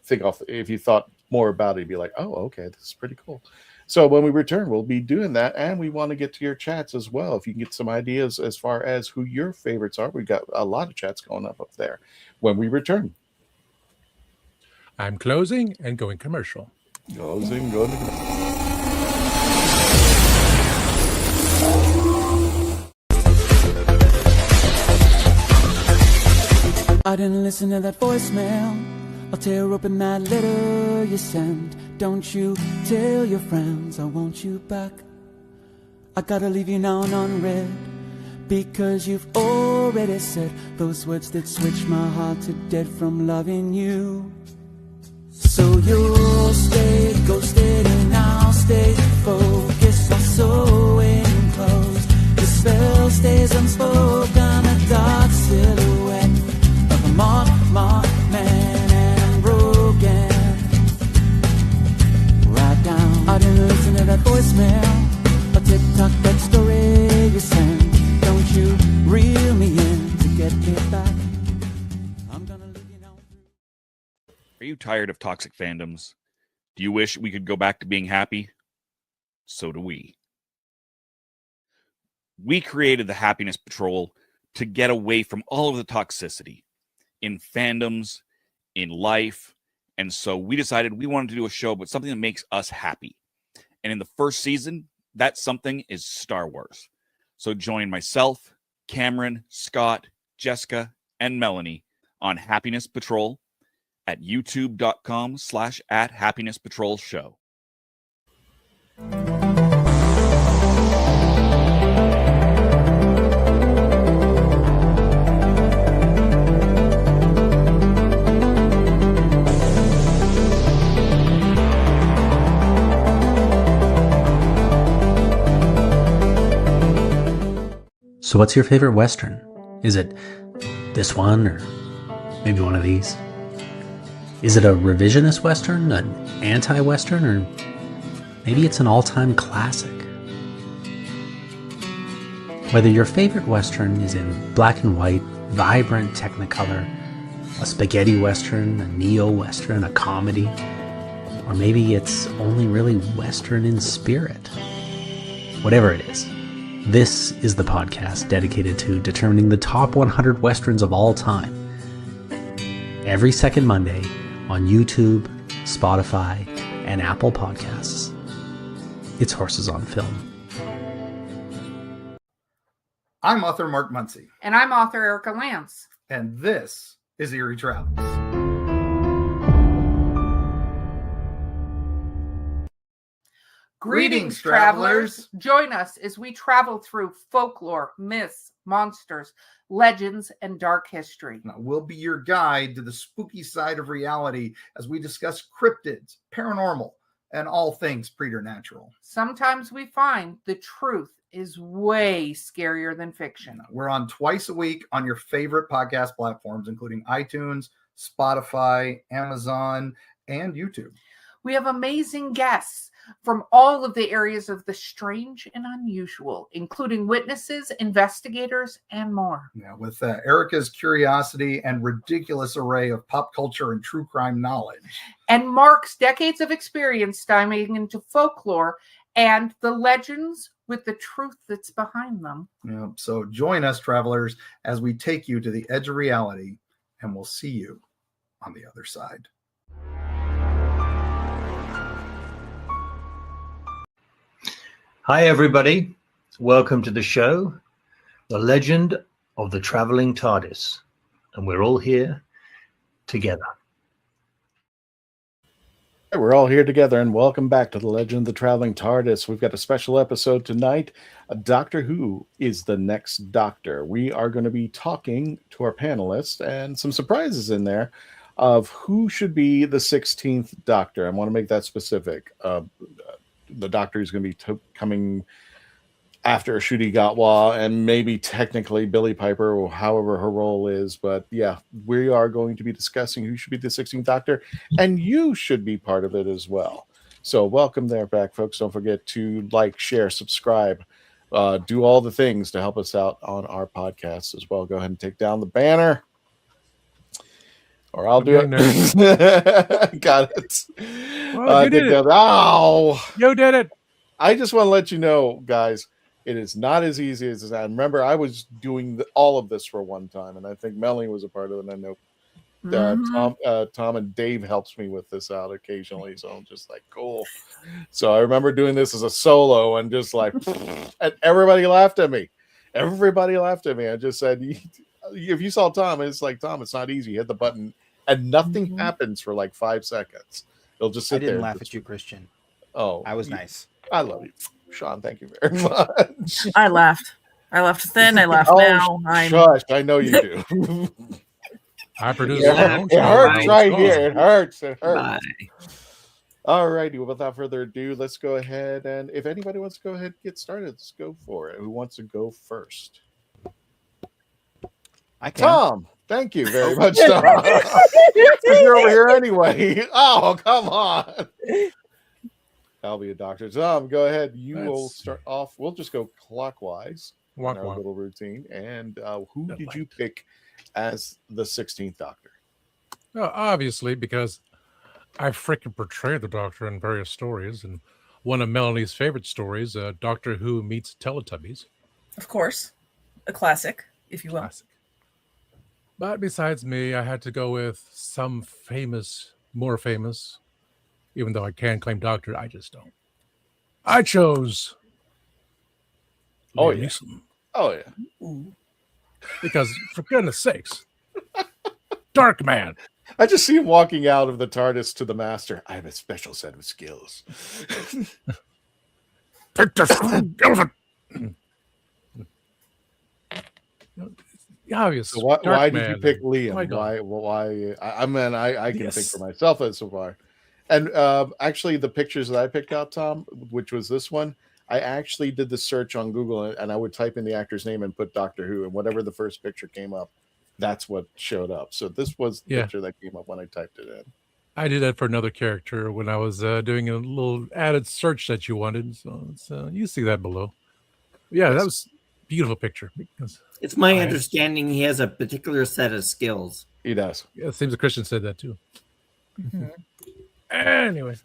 think of if you thought more about it. You'd be like, oh, okay, this is pretty cool. So when we return, we'll be doing that, and we want to get to your chats as well. If you can get some ideas as far as who your favorites are, we've got a lot of chats going up there when we return. I'm closing and going commercial. Closing, going to commercial. I didn't listen to that voicemail. I'll tear open that letter you sent. Don't you tell your friends I want you back. I gotta leave you now unread, because you've already said those words that switch my heart to dead from loving you. So you'll stay ghosted and I'll stay focused on sewing clothes. The spell stays unspoken, a dark silhouette of a marked man, and I'm broken. Right down, I didn't listen to that voicemail, a TikTok, that story you sent. Don't you reel me in to get me back. I'm gonna leave you now. Are you tired of toxic fandoms? Do you wish we could go back to being happy? So do we. We created the Happiness Patrol to get away from all of the toxicity in fandoms, in life. And so we decided we wanted to do a show, but something that makes us happy. And in the first season, that something is Star Wars. So join myself, Cameron, Scott, Jessica, and Melanie on Happiness Patrol at youtube.com/@happinesspatrolshow. So what's your favorite Western? Is it this one or maybe one of these? Is it a revisionist Western, an anti-Western, or maybe it's an all-time classic? Whether your favorite Western is in black and white, vibrant Technicolor, a spaghetti Western, a neo-Western, a comedy, or maybe it's only really Western in spirit. Whatever it is, this is the podcast dedicated to determining the top 100 Westerns of all time. Every second Monday on YouTube, Spotify, and Apple Podcasts. It's Horses on Film. I'm author Mark Muncy. And I'm author Erica Lance. And this is Eerie Travels. Greetings, travelers. Join us as we travel through folklore, myths, monsters, legends, and dark history. Now, we'll be your guide to the spooky side of reality as we discuss cryptids, paranormal, and all things preternatural. Sometimes we find the truth is way scarier than fiction. We're on twice a week on your favorite podcast platforms, including iTunes, Spotify, Amazon, and YouTube. We have amazing guests from all of the areas of the strange and unusual, including witnesses, investigators, and more. Yeah, with Erica's curiosity and ridiculous array of pop culture and true crime knowledge. And Mark's decades of experience diving into folklore and the legends with the truth that's behind them. Yeah, so join us, travelers, as we take you to the edge of reality, and we'll see you on the other side. Hi, everybody. Welcome to the show, The Legend of the Traveling TARDIS. And we're all here together. We're all here together, and welcome back to The Legend of the Traveling TARDIS. We've got a special episode tonight. Doctor Who is the next Doctor. We are going to be talking to our panelists, and some surprises in there, of who should be the 16th Doctor. I want to make that specific. The Doctor is going to be coming after Ncuti Gatwa and maybe technically Billie Piper, or however her role is. But yeah, we are going to be discussing who should be the 16th Doctor, and you should be part of it as well. So welcome there back, folks. Don't forget to like, share, subscribe, do all the things to help us out on our podcast as well. Go ahead and take down the banner. Or I'll do it. Got it. Well, you did it. Ow! You did it. I just want to let you know, guys, it is not as easy as that. Remember, I was doing all of this for one time, and I think Melanie was a part of it. And I know Tom and Dave helps me with this out occasionally, so I'm just like, cool. So I remember doing this as a solo, and just like, and everybody laughed at me. Everybody laughed at me. I just said, if you saw Tom, it's like, Tom, it's not easy. You hit the button, and nothing happens for like 5 seconds. It'll just sit there. I didn't laugh at you, Christian. Oh, I was nice. I love you, Sean. Thank you very much. I laughed. I laughed then. I laughed now. Shush! I know you do. I produce it hurts right here. It hurts. It hurts. All righty. Well, without further ado, let's go ahead, and if anybody wants to go ahead and get started, let's go for it. Who wants to go first? I can. Tom. Thank you very much, Tom. You're over here anyway. Oh, come on. I'll be a doctor. Tom, go ahead. You will start off. We'll just go clockwise in our little routine. And who did you pick as the 16th Doctor? Well, obviously, because I freaking portrayed the Doctor in various stories. And one of Melanie's favorite stories, Doctor Who meets Teletubbies. Of course, a classic, if you will. Classic. But besides me, I had to go with some famous, more famous, even though I can claim doctor, I just don't. I chose Oh, Liam yeah. Neeson. Oh yeah. Because for goodness sakes, Dark Man. I just see him walking out of the TARDIS to the Master. I have a special set of skills. Take the elephant. Obvious. So why Dark did you Man. pick Oh my Liam? God. Why? I mean, I can think Yes. for myself as so far. And actually, the pictures that I picked out, Tom, which was this one, I actually did the search on Google, and I would type in the actor's name and put Doctor Who, and whatever the first picture came up, that's what showed up. So this was the Yeah. picture that came up when I typed it in. I did that for another character when I was doing a little added search that you wanted. So you see that below. Yeah, that was a beautiful picture. Because It's my I- understanding he has a particular set of skills. He does. Yeah, it seems the Christian said that too. Anyway,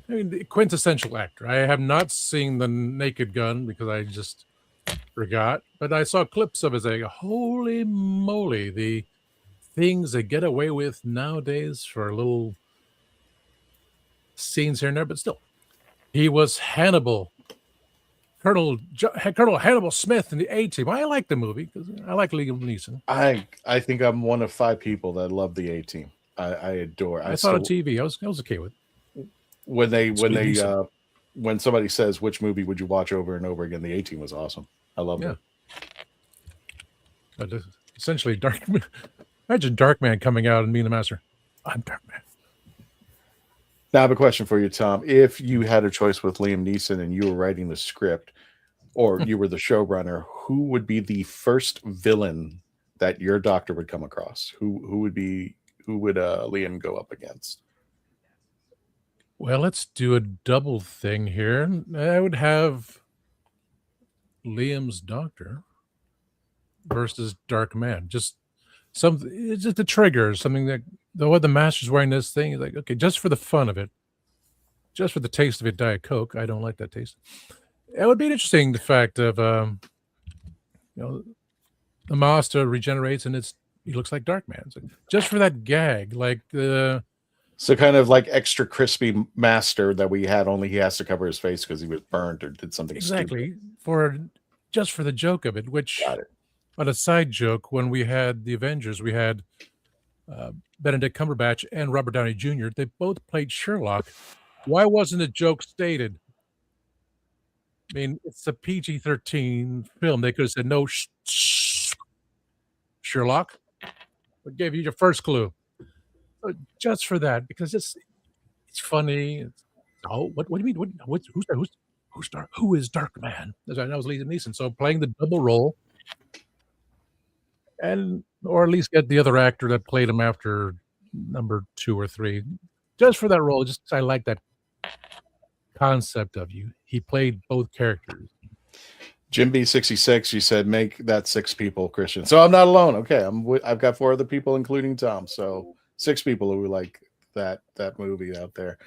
I mean, the quintessential actor. I have not seen The Naked Gun because I just forgot, but I saw clips of it. Like, holy moly, the things they get away with nowadays for little scenes here and there, but still, he was Hannibal. Colonel Hannibal Smith in the A-Team. I like the movie because I like Liam Neeson. I think I'm one of 5 people that love the A-Team. I adore. I saw it on TV. I was okay with it. When somebody says which movie would you watch over and over again, the A-Team was awesome. I love it. But essentially, imagine Darkman coming out and being the Master. I'm Darkman. Now I have a question for you, Tom. If you had a choice with Liam Neeson and you were writing the script, or you were the showrunner, who would be the first villain that your Doctor would come across? Who would Liam go up against? Well, let's do a double thing here. I would have Liam's Doctor versus Dark Man. It's just a trigger, something that the Master's wearing this thing. He's like, okay, just for the fun of it, just for the taste of it, Diet Coke. I don't like that taste. It would be interesting, the fact of the Master regenerates and he looks like Dark Man. So just for that gag, like the. So kind of like extra crispy Master that we had, only he has to cover his face because he was burnt or did something Exactly. stupid. Just for the joke of it, which on a side joke, when we had the Avengers, we had Benedict Cumberbatch and Robert Downey Jr. They both played Sherlock. Why wasn't the joke stated? I mean, it's a PG-13 film. They could have said, no, Sherlock. What gave you your first clue? Just for that, because it's funny. What do you mean? Who is Dark Man? That was Liam Neeson. So playing the double role, or at least get the other actor that played him after number 2 or 3, just for that role. Just I like that concept of you. He played both characters. Jim B66, you said make that 6 people, Christian. So I'm not alone. Okay, I've got 4 other people, including Tom. So 6 people who like that movie out there.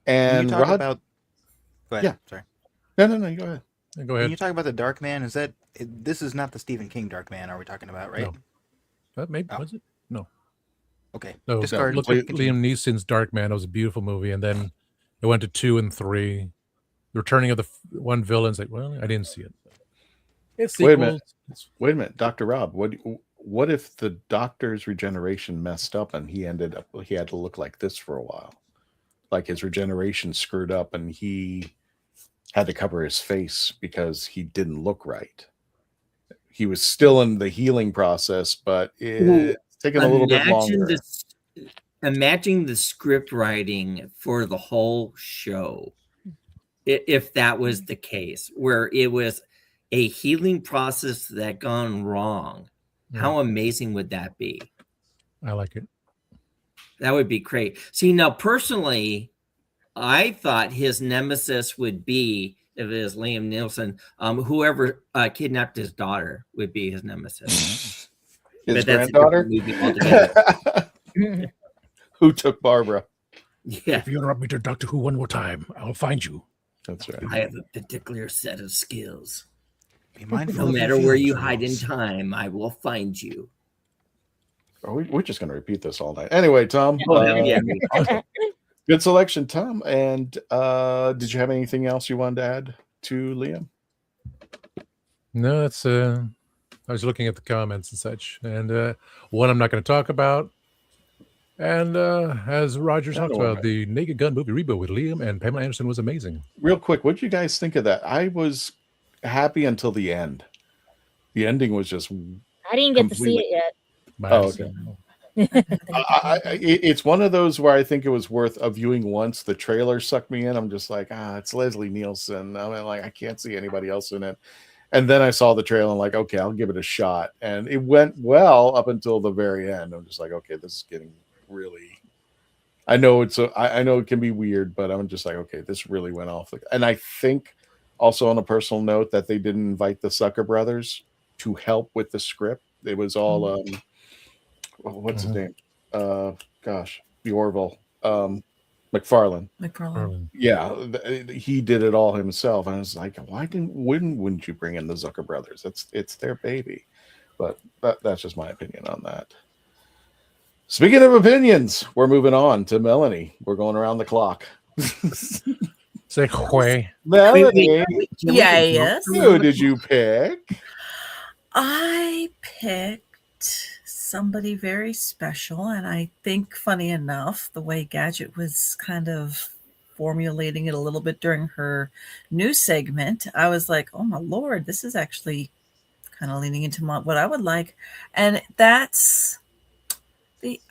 And you talk Rod, about. Go ahead. Yeah. Sorry. No, you go ahead. Go When ahead. you talk about the Dark Man, this is not the Stephen King Dark Man? Are we talking about, right? No. That maybe was it? No. Okay. No. Discard. Look at Liam Neeson's Dark Man. It was a beautiful movie, and then it went to 2 and 3. The returning of the one villain's like, well, I didn't see it. It's Wait a sequels. minute, Dr. Rob. What if the Doctor's regeneration messed up and he had to look like this for a while? Like his regeneration screwed up and he had to cover his face because he didn't look right. He was still in the healing process, but it's taking a little bit longer. Imagine the script writing for the whole show, if that was the case, where it was a healing process that gone wrong. How amazing would that be? I like it. That would be great. See, now personally, I thought his nemesis would be, if it is Liam Neeson, whoever kidnapped his daughter would be his nemesis. His But that's a granddaughter? different movie altogether. Who took Barbara? Yeah. If you interrupt me to Doctor Who one more time, I'll find you. That's right. I have a particular set of skills. Be mindful. No of your matter where feelings, you hide in Jules. time, I will find you. We're just going to repeat this all night. Anyway, Tom. Yeah. Good selection, Tom. And did you have anything else you wanted to add to Liam? No, that's I was looking at the comments and such, and one I'm not going to talk about. And as Roger talked about, the Naked Gun movie reboot with Liam and Pamela Anderson was amazing. Real quick, what did you guys think of that? I was happy until the end. The ending was just. I didn't get to see it yet. Oh, okay. It's one of those where I think it was worth a viewing once. The trailer sucked me in. I'm just like, it's Leslie Nielsen. I mean, like, I can't see anybody else in it. And then I saw the trailer and like, okay, I'll give it a shot. And it went well up until the very end. I'm just like, okay, this is getting really. I know I know it can be weird, but I'm just like, okay, this really went off. And I think also on a personal note that they didn't invite the Zucker brothers to help with the script. It was all what's his name? The Orville. McFarlane. Yeah, he did it all himself. And I was like, wouldn't you bring in the Zucker brothers? It's their baby. But that's just my opinion on that. Speaking of opinions, we're moving on to Melanie. We're going around the clock. Say Quay. Melanie. Yes. Who did you pick? I picked somebody very special, and I think, funny enough, the way Gadget was kind of formulating it a little bit during her news segment, I was like, oh my Lord, this is actually kind of leaning into what I would like. And that's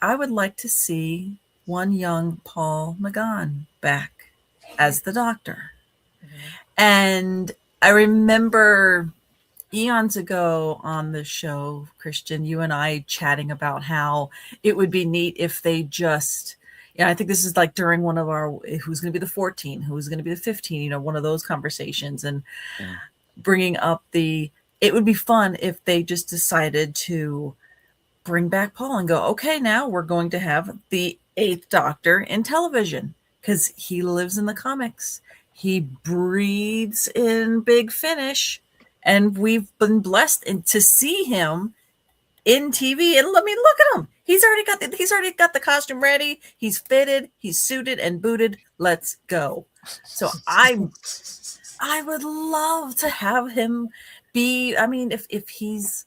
I would like to see one young Paul McGann back as the Doctor. And I remember eons ago on the show, Christian, you and I chatting about how it would be neat if they just, I think this is like during one of our, who's going to be the 14, who's going to be the 15, one of those conversations, and bringing up it would be fun if they just decided to bring back Paul and go, okay, now we're going to have the 8th Doctor in television because he lives in the comics. He breathes in Big Finish. And we've been blessed to see him in TV. And let me look at him. He's already got the costume ready. He's fitted. He's suited and booted. Let's go. So I would love to have him be. I mean, if he's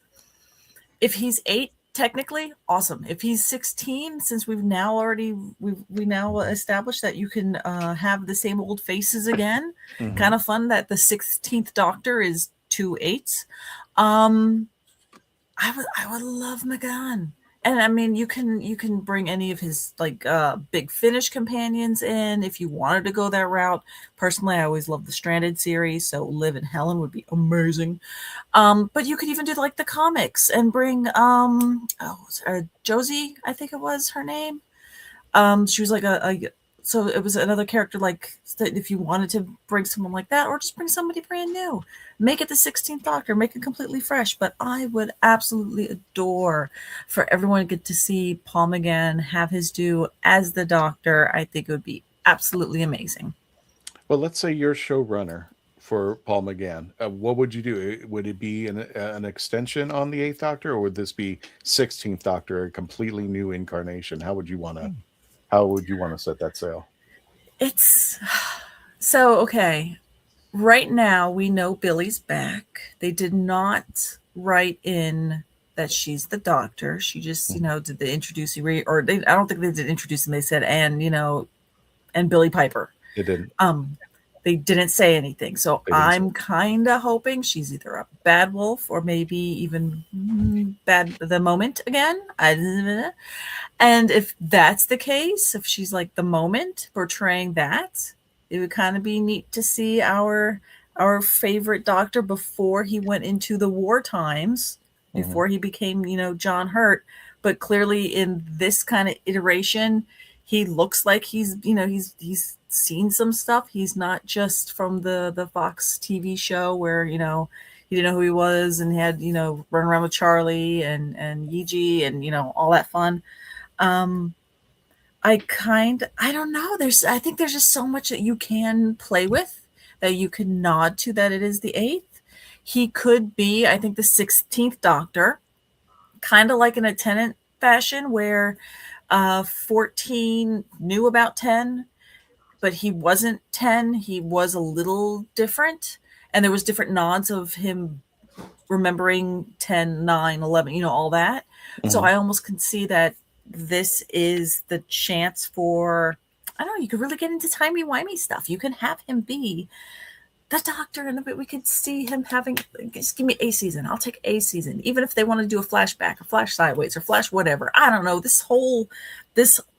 8, technically, awesome. If he's 16, since we now established that you can have the same old faces again. Mm-hmm. Kind of fun that the 16th Doctor is 2 8s. I would love McGann. And I mean, you can bring any of his Big Finish companions in if you wanted to go that route. Personally, I always love the Stranded series, so Liv and Helen would be amazing. But you could even do like the comics and bring Josie, I think it was her name. She was like so it was another character if you wanted to bring someone like that, or just bring somebody brand new. Make it the 16th Doctor, make it completely fresh. But I would absolutely adore for everyone to get to see Paul McGann have his due as the Doctor. I think it would be absolutely amazing. Well, let's say you're showrunner for Paul McGann. What would you do? Would it be an extension on the 8th Doctor, or would this be 16th Doctor, a completely new incarnation? How would you want to set that sail? It's so okay. Right now, we know Billy's back. They did not write in that she's the Doctor. She just, did the introducing, I don't think they did introducing. They said, and Billy Piper. They didn't. They didn't say anything. So I'm kind of hoping she's either a bad wolf or maybe even bad the moment again. And if that's the case, if she's like the moment portraying that, it would kind of be neat to see our favorite Doctor before he went into the war times, before he became, John Hurt. But clearly in this kind of iteration, he looks like he's seen some stuff. He's not just from the Fox TV show where, he didn't know who he was and had, run around with Charlie and Yiji and, all that fun. I don't know. I think there's just so much that you can play with, that you can nod to that it is the 8th. he could be, I think, the 16th Doctor, kind of like in a Tennant fashion where 14 knew about 10, but he wasn't 10. He was a little different. And there was different nods of him remembering 10, 9, 11, all that. So I almost can see that this is the chance for, I don't know, you could really get into timey-wimey stuff. You can have him be the Doctor, and we could see him having, just give me a season. I'll take a season. Even if they want to do a flashback or flash sideways or flash whatever. I don't know.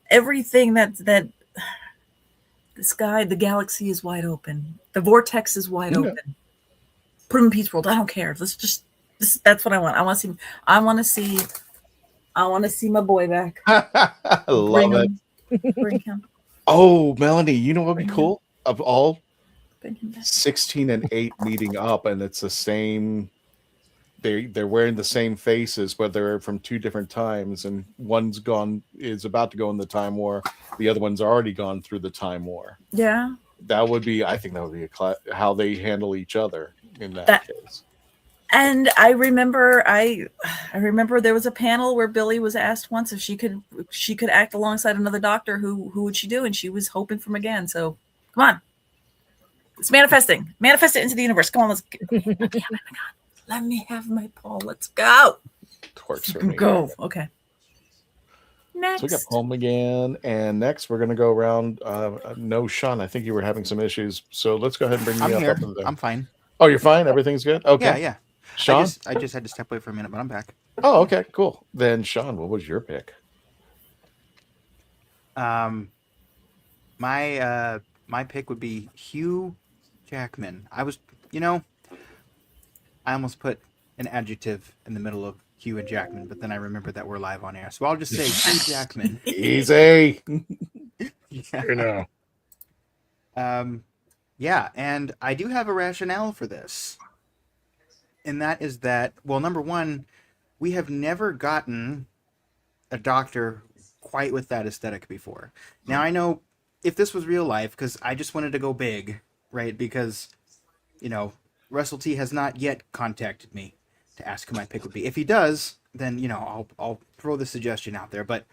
Everything that this guy, the galaxy is wide open. The vortex is wide open. Put him in Pete's World. I don't care. That's what I want. I want to see my boy back. I love it. Bring him. Oh, Melanie, you know what would be cool? Of all Bring him back. 16 and 8 meeting up, and it's the same. They're wearing the same faces, but they're from two different times, and one's is about to go in the Time War. The other one's already gone through the Time War. Yeah. I think that would be how they handle each other in that case. And I remember there was a panel where Billy was asked once if she could act alongside another Doctor, who would she do? And she was hoping for McGann. So come on. It's manifesting. Manifest it into the universe. Come on, let me have my Paul. Let's go. It works for me. Go. Okay. Next. So we got Paul McGann, and next we're going to go around. No, Sean, I think you were having some issues, so let's go ahead and bring you I'm up. here. Up there. I'm fine. Oh, you're fine. Everything's good. Okay. Yeah. Sean, I just had to step away for a minute, but I'm back. Oh, okay, cool. Then Sean, what was your pick? My pick would be Hugh Jackman. I almost put an adjective in the middle of Hugh and Jackman, but then I remembered that we're live on air, so I'll just say Hugh Jackman. Easy. Yeah. Yeah, and I do have a rationale for this. And that is that, well, number one, we have never gotten a Doctor quite with that aesthetic before. Now, I know if this was real life, because I just wanted to go big, right? Because, Russell T has not yet contacted me to ask who my pick would be. If he does, then, I'll throw the suggestion out there. But,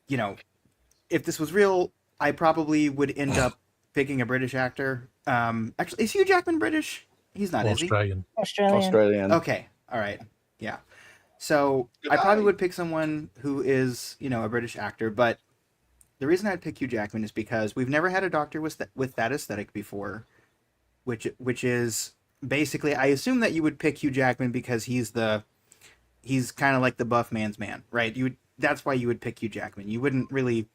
if this was real, I probably would end up picking a British actor. Actually, is Hugh Jackman British? He's not, Australian. is he? Australian. Okay. All right. Yeah. So I probably would pick someone who is, a British actor. But the reason I'd pick Hugh Jackman is because we've never had a Doctor with that aesthetic before, which is basically, I assume that you would pick Hugh Jackman because he's kind of like the buff man's man, right? That's why you would pick Hugh Jackman. You wouldn't really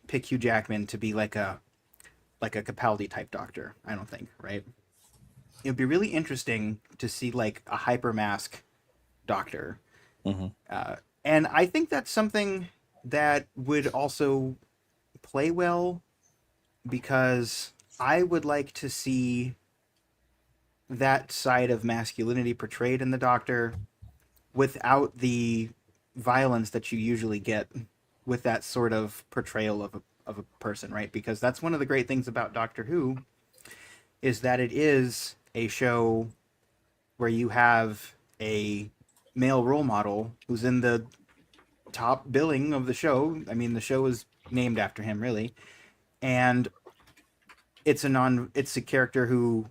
pick Hugh Jackman to be like a Capaldi type Doctor, I don't think, right? It would be really interesting to see like a hyper mask Doctor. Mm-hmm. And I think that's something that would also play well, because I would like to see that side of masculinity portrayed in the Doctor without the violence that you usually get with that sort of portrayal of a person, right? Because that's one of the great things about Doctor Who, is that it is a show where you have a male role model who's in the top billing of the show. I mean, the show is named after him, really. And it's a character who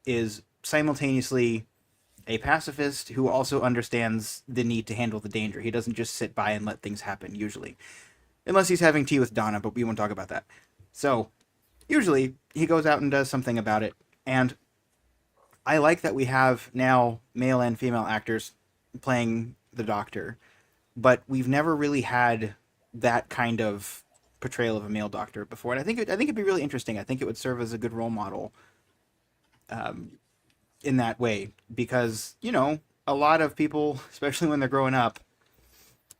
is simultaneously a pacifist who also understands the need to handle the danger. He doesn't just sit by and let things happen, usually. Unless he's having tea with Donna, but we won't talk about that. So, usually, he goes out and does something about it. And I like that we have now male and female actors playing the Doctor, but we've never really had that kind of portrayal of a male Doctor before. And I think it'd be really interesting. I think it would serve as a good role model in that way, because, a lot of people, especially when they're growing up,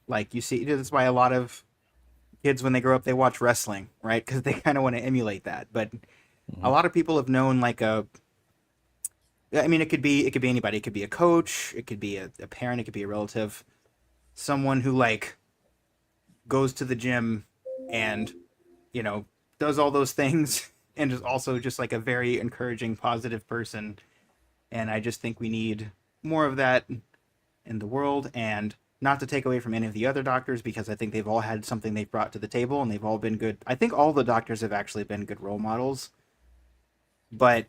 like you see, that's why a lot of kids, when they grow up, they watch wrestling, right? Because they kind of want to emulate that. But a lot of people have known it could be anybody. It could be a coach, it could be a parent, it could be a relative, someone who like goes to the gym and, does all those things and is also just like a very encouraging, positive person. And I just think we need more of that in the world, and not to take away from any of the other doctors, because I think they've all had something they've brought to the table and they've all been good. I think all the doctors have actually been good role models, but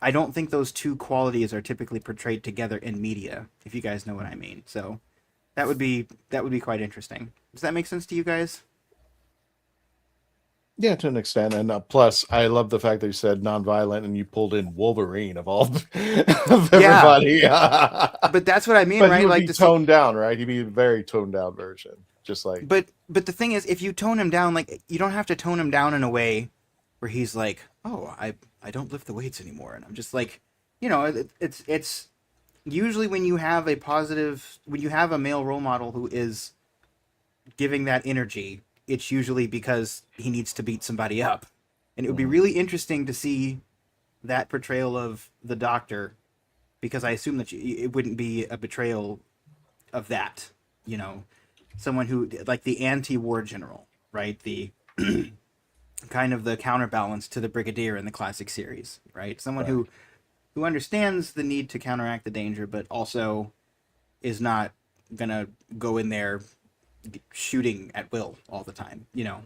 I don't think those two qualities are typically portrayed together in media, if you guys know what I mean. So that would be quite interesting. Does that make sense to you guys? Yeah, to an extent. And plus, I love the fact that you said nonviolent and you pulled in Wolverine of all of everybody. But that's what I mean, But right? he would Like be toned down, right? He'd be a very toned down version. Just like, But the thing is, if you tone him down, like, you don't have to tone him down in a way where he's like, oh, I don't lift the weights anymore. And I'm just like, you know, it's usually when you have a male role model who is giving that energy, it's usually because he needs to beat somebody up. And it would be really interesting to see that portrayal of the Doctor, because I assume that it wouldn't be a betrayal of that, you know, someone who, like the anti-war general, right? The kind of the counterbalance to the Brigadier in the classic series, right? Someone who understands the need to counteract the danger, but also is not gonna go in there shooting at will all the time, you know,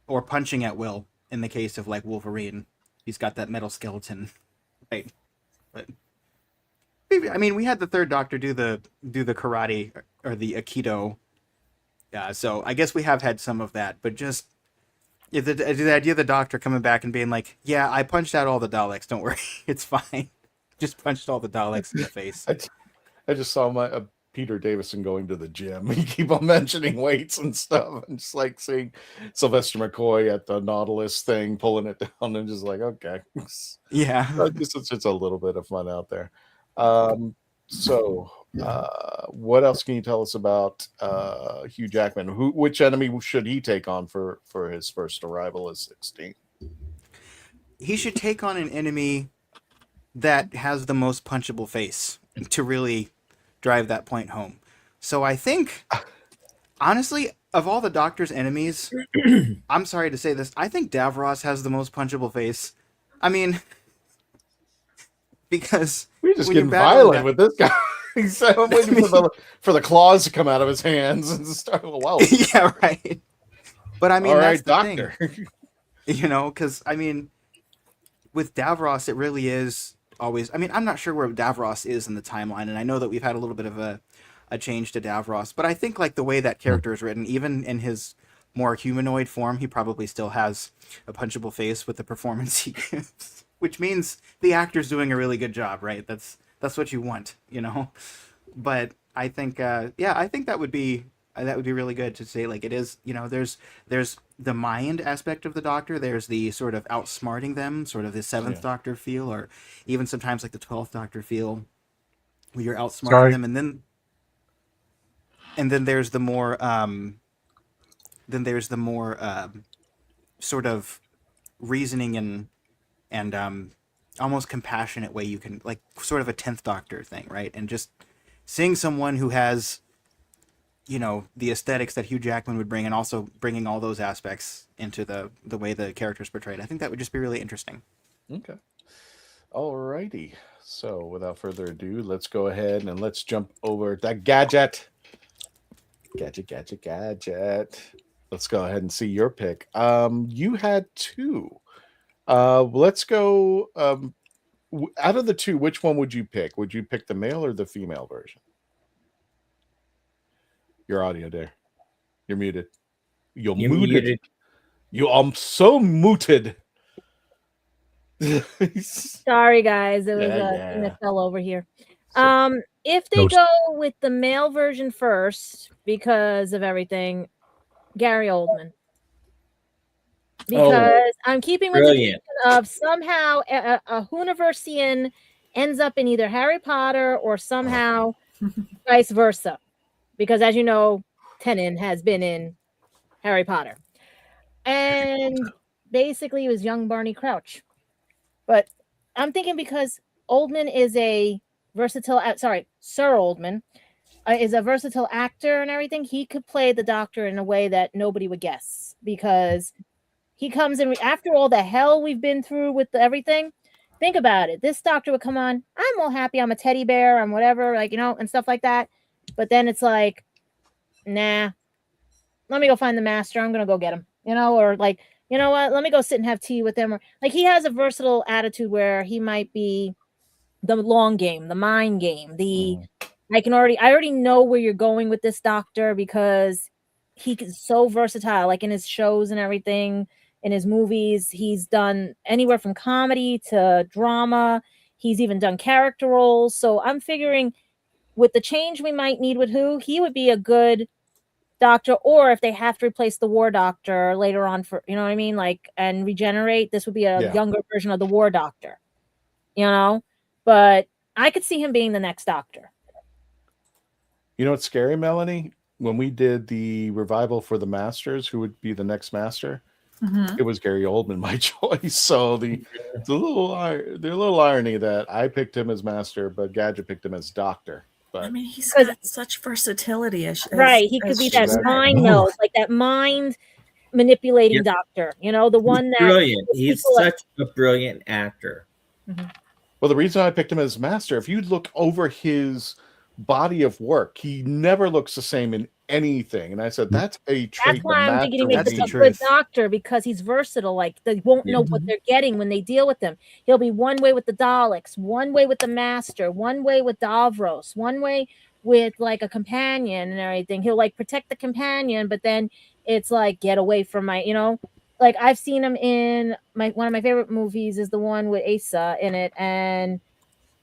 or punching at will. In the case of like Wolverine, he's got that metal skeleton, right? But I mean, we had the third Doctor do the karate or the Aikido, so I guess we have had some of that. But just the idea of the Doctor coming back and being like, "Yeah, I punched out all the Daleks. Don't worry, it's fine. Just punched all the Daleks in the face." I just saw Peter Davison going to the gym. You keep on mentioning weights and stuff, and just like seeing Sylvester McCoy at the Nautilus thing, pulling it down, and just like, okay, yeah, it's just a little bit of fun out there. So, what else can you tell us about Hugh Jackman? Which enemy should he take on for his first arrival as 16? He should take on an enemy that has the most punchable face to really drive that point home. So I think, honestly, of all the Doctor's enemies, I'm sorry to say this, I think Davros has the most punchable face. I mean, because we're just getting violent with this guy. I'm waiting for the claws to come out of his hands and start. Wow. Yeah, right. But I mean, all that's right, the Doctor. thing. You know, because I mean, with Davros, it really is always. I mean, I'm not sure where Davros is in the timeline, and I know that we've had a little bit of a change to Davros, but I think like the way that character is written, even in his more humanoid form, he probably still has a punchable face with the performance he gives, which means the actor's doing a really good job, right? That's what you want, you know. But I think, I think that would be really good to say. Like, it is, you know, there's the mind aspect of the Doctor. There's the sort of outsmarting them, sort of the seventh Doctor feel, or even sometimes like the 12th Doctor feel, where you're outsmarting them, and then there's the more sort of reasoning and almost compassionate way you can, like, sort of a 10th Doctor thing, right? And just seeing someone who has, you know, the aesthetics that Hugh Jackman would bring, and also bringing all those aspects into the way the character's portrayed, I think that would just be really interesting. Okay. All righty. So without further ado, let's go ahead and let's jump over that gadget. Gadget. Let's go ahead and see your pick. You had two. Let's go. Out of the two, which one would you pick? Would you pick the male or the female version? Your audio there. You're muted. You're muted. I'm so muted. Sorry, guys. It was it fell over here. If they go with the male version first, because of everything, Gary Oldman. Because I'm keeping with the tradition of somehow a Hooniversian ends up in either Harry Potter or somehow vice versa. Because as you know, Tennant has been in Harry Potter. And basically he was young Barney Crouch. But I'm thinking because Oldman is a versatile, Sir Oldman is a versatile actor and everything, he could play the Doctor in a way that nobody would guess. Because he comes in after all the hell we've been through with everything. think about it. This doctor would come on. I'm all happy. I'm a teddy bear. I'm whatever, like, and stuff like that. But then it's like, nah, let me go find the master. I'm going to go get him, or like, you know what? Let me go sit and have tea with him. Or like, he has a versatile attitude where he might be the long game, the mind game, I already know where you're going with this doctor because he's so versatile, like in his shows and everything, in his movies. He's done anywhere from comedy to drama. He's even done character roles. So I'm figuring with the change we might need with he would be a good doctor, or if they have to replace the war doctor later on for, you know what I mean? Like, and regenerate, this would be a younger version of the war doctor, but I could see him being the next doctor. You know what's scary, Melanie? When we did the revival for the Masters, who would be the next master? It was Gary Oldman, my choice. So the little irony that I picked him as master, but Gadget picked him as doctor. But I mean, he's got such versatility. Right, he could be that mind nose, like that mind manipulating doctor. The one that brilliant. He's such a brilliant actor. Well, the reason I picked him as master, if you look over his body of work, he never looks the same in anything. And I said, that's a trait. That's why I'm thinking he makes a good doctor, because he's versatile. Like, they won't know what they're getting when they deal with him. He'll be one way with the Daleks, one way with the Master, one way with Davros, one way with like a companion and everything. He'll like protect the companion, but then it's like, get away from my, like I've seen him in one of my favorite movies is the one with Asa in it, and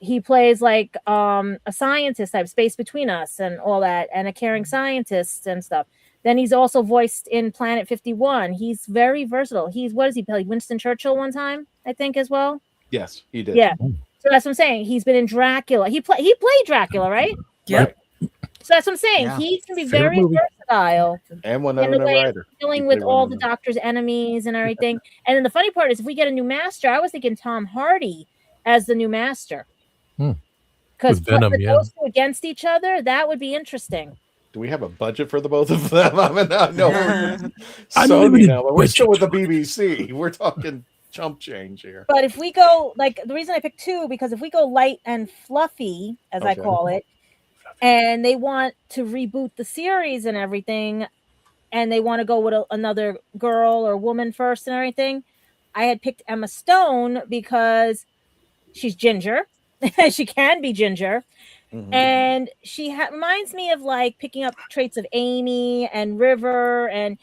he plays like a scientist type, Space Between Us and all that, and a caring scientist and stuff. Then he's also voiced in Planet 51. He's very versatile. What does he play? Winston Churchill one time, I think, as well. Yes, he did. Yeah. So that's what I'm saying. He's been in Dracula. He played Dracula, right? Yep. So that's what I'm saying. Yeah. He can be very versatile. And Winona Ryder. Dealing with all the Doctor's enemies and everything. And then the funny part is, if we get a new master, I was thinking Tom Hardy as the new master. Because Venom, those two against each other, that would be interesting. Do we have a budget for the both of them? I mean, no, Unlimited Sony now, but we're still with budget. the BBC. We're talking chump change here. But if we go, like, the reason I picked two, because if we go light and fluffy, as I call it, and they want to reboot the series and everything, and they want to go with another girl or woman first and everything, I had picked Emma Stone because she's ginger. She can be ginger. And she reminds me of like picking up traits of Amy and River and,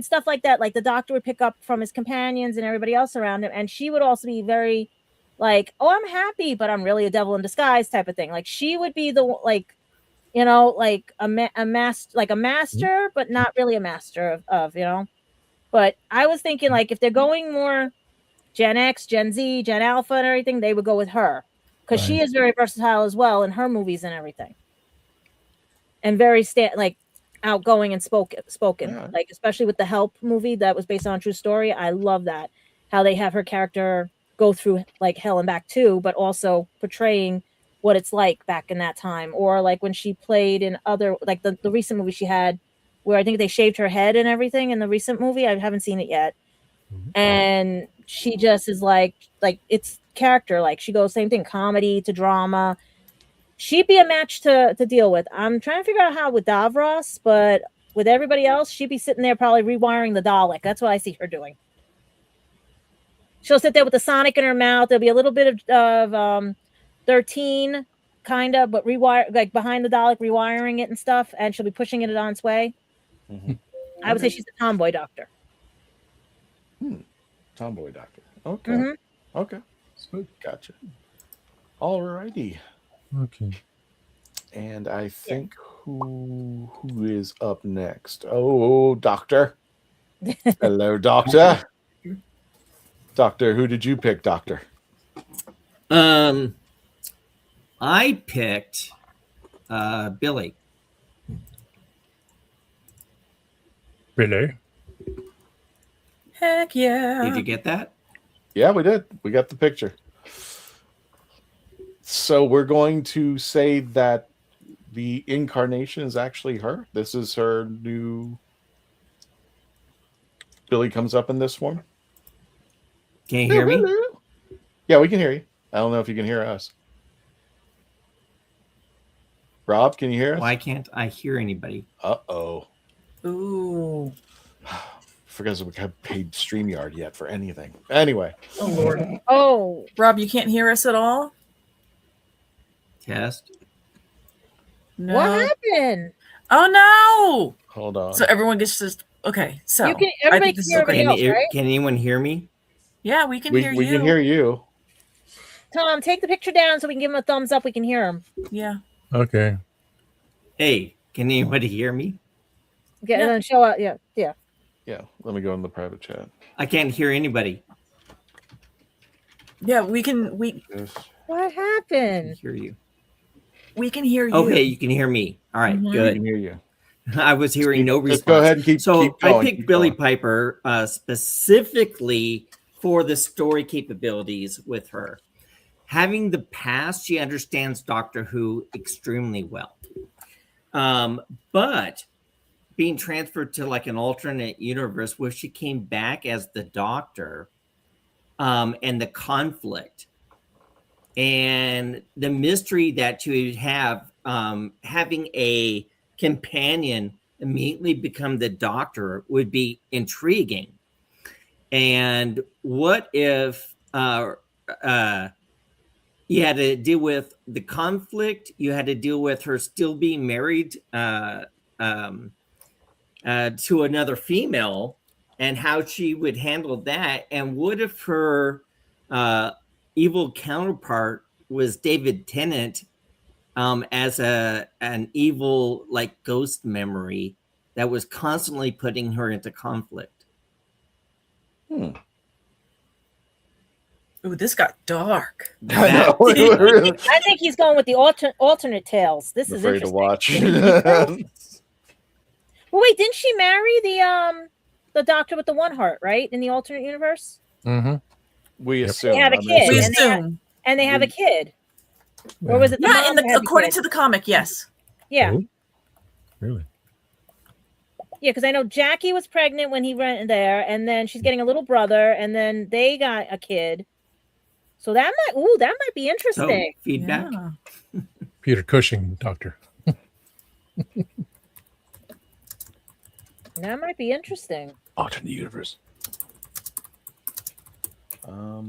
stuff like that. Like the Doctor would pick up from his companions and everybody else around him. And she would also be very like, oh, I'm happy, but I'm really a devil in disguise type of thing. Like she would be the, like, like a master, but not really a master of. But I was thinking like, if they're going more Gen X, Gen Z, Gen Alpha and everything, they would go with her. Because she is very versatile as well in her movies and everything, and very outgoing and spoken. Like especially with the Help movie that was based on a true story. I love that, how they have her character go through like hell and back too, but also portraying what it's like back in that time. Or like when she played in other, like the recent movie she had, where I think they shaved her head and everything in the recent movie. I haven't seen it yet, and she just is like it's character, like she goes same thing, comedy to drama. She'd be a match to deal with. I'm trying to figure out how with Davros, but with everybody else, she'd be sitting there probably rewiring the Dalek. That's what I see her doing. She'll sit there with the Sonic in her mouth. There'll be a little bit of 13 kind of, but rewire, like behind the Dalek, rewiring it and stuff, and she'll be pushing it on its way. I would say she's a tomboy doctor. Tomboy doctor. Okay. Okay. Gotcha. All righty. Okay. And I think who is up next? Oh, Doctor. Hello, Doctor. Doctor, who did you pick, Doctor? I picked Billy. Billy. Heck yeah. Did you get that? Yeah, we did. We got the picture. So we're going to say that the incarnation is actually her. This is her new. Billy comes up in this form. Can you hear me? Yeah, we can hear you. I don't know if you can hear us. Rob, can you hear us? Why can't I hear anybody? Uh-oh. Ooh. Forgot we haven't paid StreamYard yet for anything. Anyway. Oh, Lord. Oh. Rob, you can't hear us at all? Test. No. What happened? Oh, no. Hold on. So everyone gets to... Okay, so... You can, I everybody think can this is hear okay. everybody else, right? Can anyone hear me? Yeah, we can we hear you. can hear you. Tom, take the picture down so we can give him a thumbs up. We can hear him. Yeah. Okay. Hey, can anybody hear me? Okay, and then show up. Yeah, yeah. Yeah, let me go in the private chat. I can't hear anybody. Yeah, we can... What happened? Hear you. We can hear you. Okay, you can hear me. All right, Mhm. We good. can hear you. I was hearing no response. Just go ahead and keep So going. I picked Billie Piper specifically for the story capabilities with her. Having the past, she understands Doctor Who extremely well. But being transferred to like an alternate universe where she came back as the Doctor, and the conflict and the mystery that you would have, having a companion immediately become the Doctor would be intriguing. And what if you had to deal with the conflict, you had to deal with her still being married to another female, and how she would handle that? And what if her evil counterpart was David Tennant, as an evil like ghost memory that was constantly putting her into conflict? Ooh, this got dark. I know. I think he's going with the alternate tales. This is afraid to interesting. watch. Well, wait, didn't she marry the doctor with the one heart, right? In the alternate universe? Mm-hmm. We assume. They have a I'm kid. We assuming. assume. And they have a kid. Or was it the Yeah, mom that had the according kid? to the comic, yes. Yeah. Oh, really? Yeah, because I know Jackie was pregnant when he went there, and then she's getting a little brother, and then they got a kid. So that might be interesting. So, feedback? Yeah. Peter Cushing, Doctor. That might be interesting. Alternate universe. I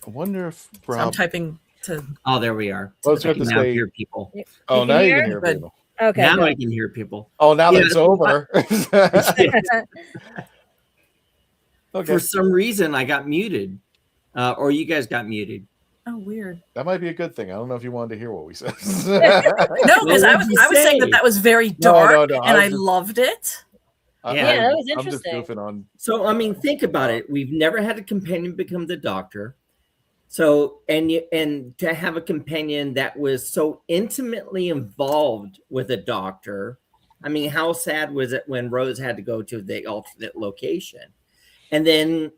wonder if So I'm Rob. typing to... Oh, there we are. I was I going can to now say. hear people. Oh, You now can you hear? can hear Good. people. Okay. Now good. I can hear people. Oh, now Yeah, that it's over. Okay. For some reason, I got muted, or you guys got muted. Oh, weird. That might be a good thing. I don't know if you wanted to hear what we said. No, because I was saying that was very dark, no, and I I was just- loved it. Yeah, that was I'm just interesting. goofing on. So, I mean, think about it. We've never had a companion become the Doctor. So, and to have a companion that was so intimately involved with a Doctor. I mean, how sad was it when Rose had to go to the alternate location, and then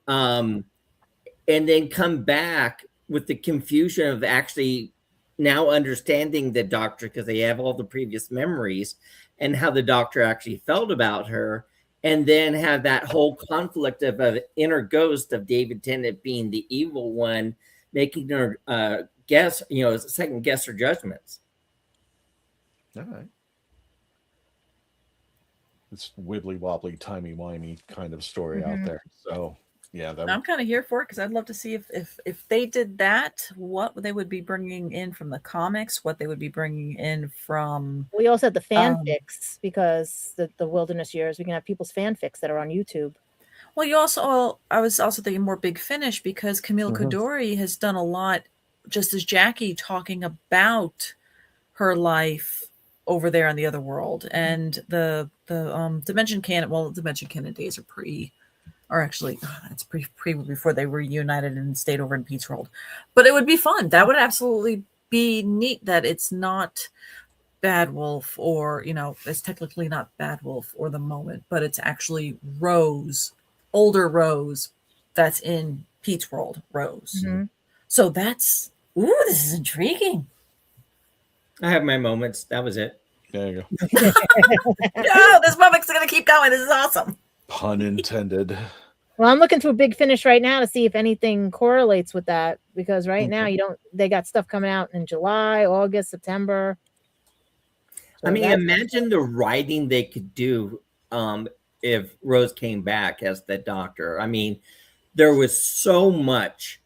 come back with the confusion of actually now understanding the Doctor because they have all the previous memories and how the Doctor actually felt about her, and then have that whole conflict of an inner ghost of David Tennant being the evil one, making her second guess her judgments. All right. It's wibbly wobbly, timey wimey kind of story out there. So yeah, that I'm kind of here for it because I'd love to see if they did that, what they would be bringing in from the comics, what they would be bringing in from. We also have the fanfics because the Wilderness Years. We can have people's fanfics that are on YouTube. Well, I was also thinking more Big Finish because Camille Kodori has done a lot, just as Jackie, talking about her life over there in the other world, and the Dimension Canon. Well, Dimension Canon days are it's pre before they reunited and stayed over in Pete's World. But it would be fun. That would absolutely be neat. That it's not Bad Wolf, or it's technically not Bad Wolf or the moment, but it's actually Rose, older Rose, that's in Pete's World, Rose. Mhm. So this is intriguing. I have my moments. That was it. there you go. No, this moment's gonna keep going. This is awesome. Pun intended. Well, I'm looking through Big Finish right now to see if anything correlates with that, because right now they got stuff coming out in July, August, September. So I mean, that's- imagine the writing they could do if Rose came back as the Doctor. I mean, there was so much,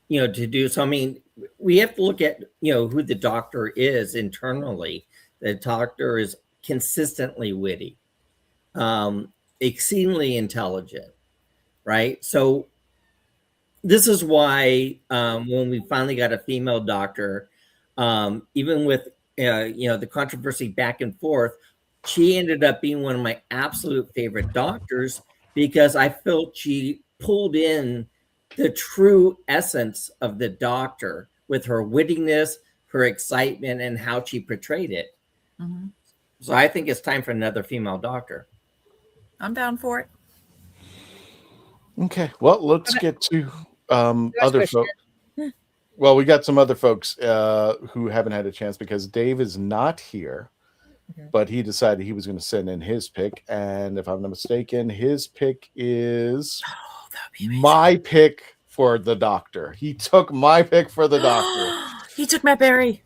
to do. So, I mean, we have to look at, who the Doctor is internally. The Doctor is consistently witty, exceedingly intelligent, right? So this is why when we finally got a female Doctor, even with the controversy back and forth, she ended up being one of my absolute favorite Doctors, because I felt she pulled in the true essence of the Doctor with her wittiness, her excitement, and how she portrayed it. Mm-hmm. So I think it's time for another female Doctor. I'm down for it. Okay, well, let's get to other folks. Well, we got some other folks who haven't had a chance because Dave is not here, but he decided he was going to send in his pick. And if I'm not mistaken, his pick is my pick for the Doctor. He took my pick for the Doctor. He took Matt Berry.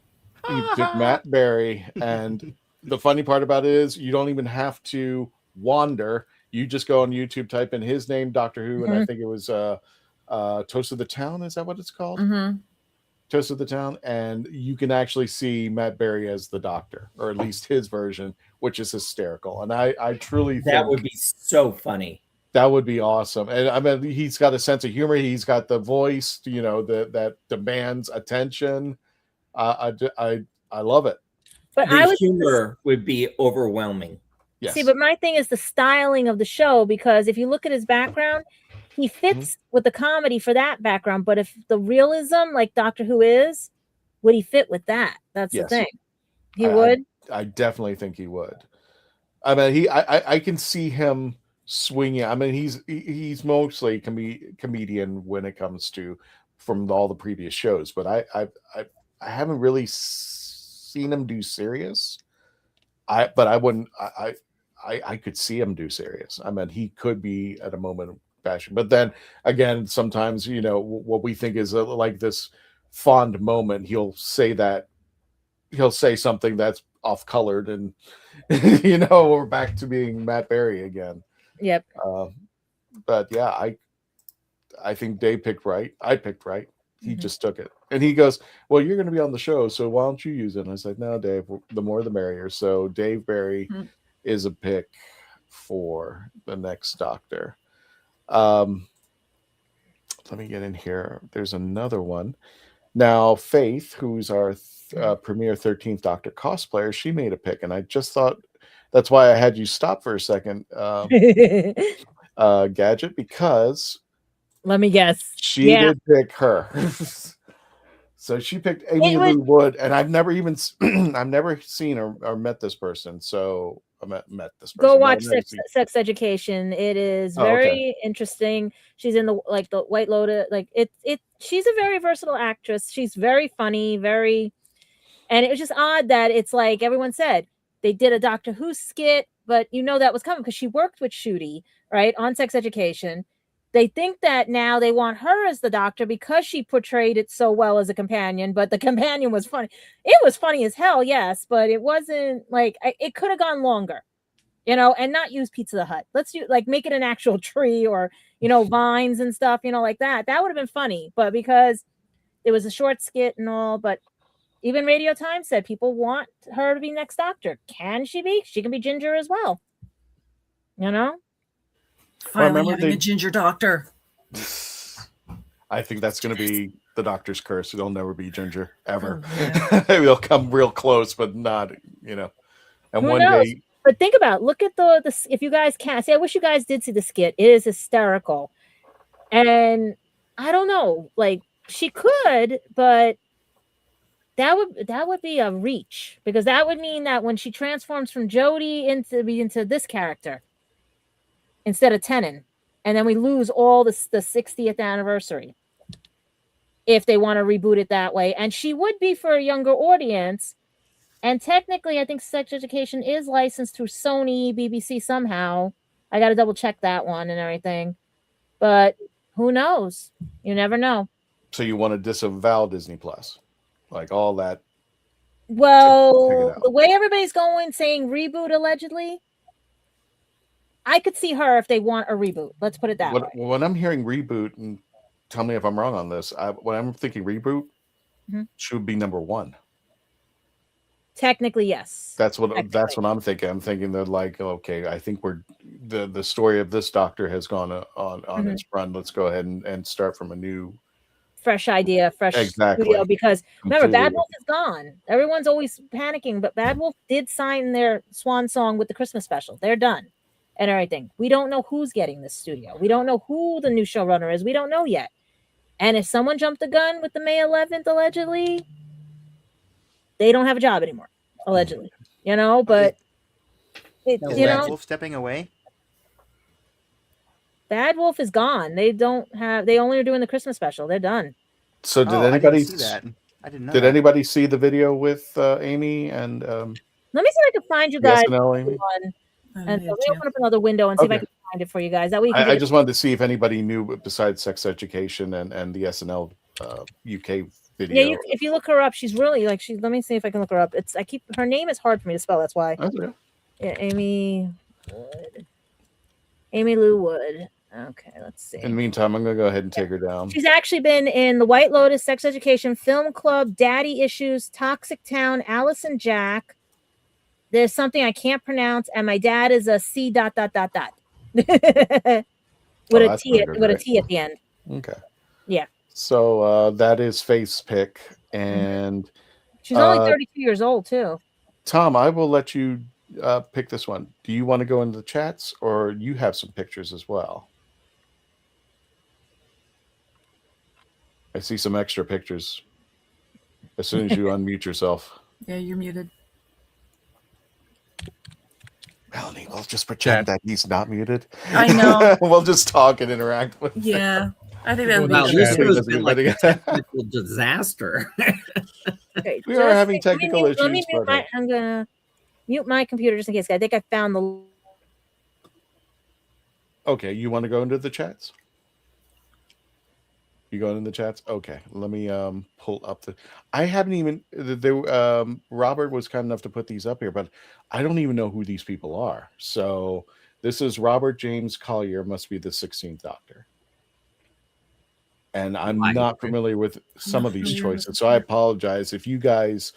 He took Matt Berry. And the funny part about it is you don't even have to wander. You just go on YouTube, type in his name, Doctor Who, and I think it was Toast of the Town. Is that what it's called? Mm-hmm. Toast of the Town. And you can actually see Matt Berry as the Doctor, or at least his version, which is hysterical. And I truly think that would be so funny. That would be awesome. And I mean, he's got a sense of humor. He's got the voice, that demands attention. I love it. But the humor would be overwhelming. Yes. See, but my thing is the styling of the show, because if you look at his background, he fits with the comedy for that background. But if the realism, like Doctor Who is, would he fit with that? That's the thing. He would. I definitely think he would. I mean, I can see him swinging. I mean, he's mostly comedian when it comes to from all the previous shows, but I haven't really seen him do serious. I could see him do serious. I mean, he could be at a moment of passion, but then again, sometimes what we think is like this fond moment, he'll say something that's off colored, and we're back to being Matt Berry again. Yep. But yeah, I think Dave picked right. I picked right. He just took it, and he goes, "Well, you're going to be on the show, so why don't you use it?" And I said, "No, Dave. The more, the merrier." So Dave Berry is a pick for the next Doctor. Let me get in here. There's another one. Now, Faith, who's our premier 13th Doctor cosplayer, she made a pick, and I just thought that's why I had you stop for a second, Gadget, because let me guess, she did pick her. So she picked Amy Lou Wood, and I've never even I've never seen or met this person. So I met this person. Go watch Sex Education. It is very interesting. She's in the White Lotus. She's a very versatile actress. She's very funny, and it was just odd that it's like everyone said they did a Doctor Who skit, but that was coming because she worked with Shooty, right, on Sex Education. They think that now they want her as the Doctor because she portrayed it so well as a companion, but the companion was funny. It was funny as hell, yes, but it wasn't it could have gone longer, and not use Pizza the Hut. Let's do make it an actual tree or, vines and stuff, like that. That would have been funny, but because it was a short skit and all, but even Radio Times said people want her to be next Doctor. Can she be? She can be Ginger as well. Finally having a ginger Doctor. I think that's going to be the Doctor's curse. It'll never be Ginger ever. It'll come real close, but not, And who one knows? day. But think about, look at the if you guys can see, I wish you guys did see the skit. It is hysterical. And I don't know, she could, but that would be a reach, because that would mean that when she transforms from Jodie into this character instead of Tennant, and then we lose all the 60th anniversary if they want to reboot it that way. And she would be for a younger audience. And technically, I think Sex Education is licensed through Sony, BBC somehow. I got to double check that one and everything. But who knows? You never know. So you want to disavow Disney Plus, like all that? Well, out. the way everybody's going, saying reboot allegedly, I could see her if they want a reboot. Let's put it that way. When I'm hearing reboot, and tell me if I'm wrong on this, when I'm thinking reboot, should be number one. Technically, yes. That's what I'm thinking. I'm thinking that, like, okay, I think we're the story of this Doctor has gone on its run. Let's go ahead and start from a new, fresh idea, fresh studio. Because remember, Bad Wolf is gone. Everyone's always panicking, but Bad Wolf did sign their swan song with the Christmas special. They're done and everything. We don't know who's getting this studio. We don't know who the new showrunner is. We don't know yet. And if someone jumped the gun with the May 11th, allegedly, they don't have a job anymore, allegedly. You know, but Is Bad Wolf stepping away? Bad Wolf is gone. They only are doing the Christmas special. They're done. So did anybody see that? I didn't know. Did anybody see the video with Amy and let me see if I can find you guys SNL, Amy? and let me open up another window and see if I can find it for you guys. That way you can I just wanted to see if anybody knew besides Sex Education and the SNL UK video. Yeah, if you look her up, she's really like let me see if I can look her up. Her name is hard for me to spell, that's why. Okay. Yeah, Amy Lou Wood. Okay, let's see. In the meantime, I'm gonna go ahead and take her down. She's actually been in The White Lotus, Sex Education, Film Club, Daddy Issues, Toxic Town, Allison Jack. There's something I can't pronounce, and my dad is a C ... with a T at the end. Okay. Yeah. So that is Face Pick, and she's only 32 years old too. Tom, I will let you pick this one. Do you want to go into the chats, or you have some pictures as well? I see some extra pictures. As soon as you unmute yourself. Yeah, you're muted. Melanie, we'll just pretend that he's not muted. I know. We'll just talk and interact with him. Yeah. I think that would Wow, be this good. has been like a technical disaster. Okay, We are having technical Let me issues. mute I'm gonna mute my computer just in case. I think I found the. Okay, you want to go into the chats? You going in the chats? Okay, let me pull up the. I haven't even. Robert was kind enough to put these up here, but I don't even know who these people are. So this is Robert James Collier, must be the 16th Doctor. And I'm not familiar with some of these choices, so I apologize if you guys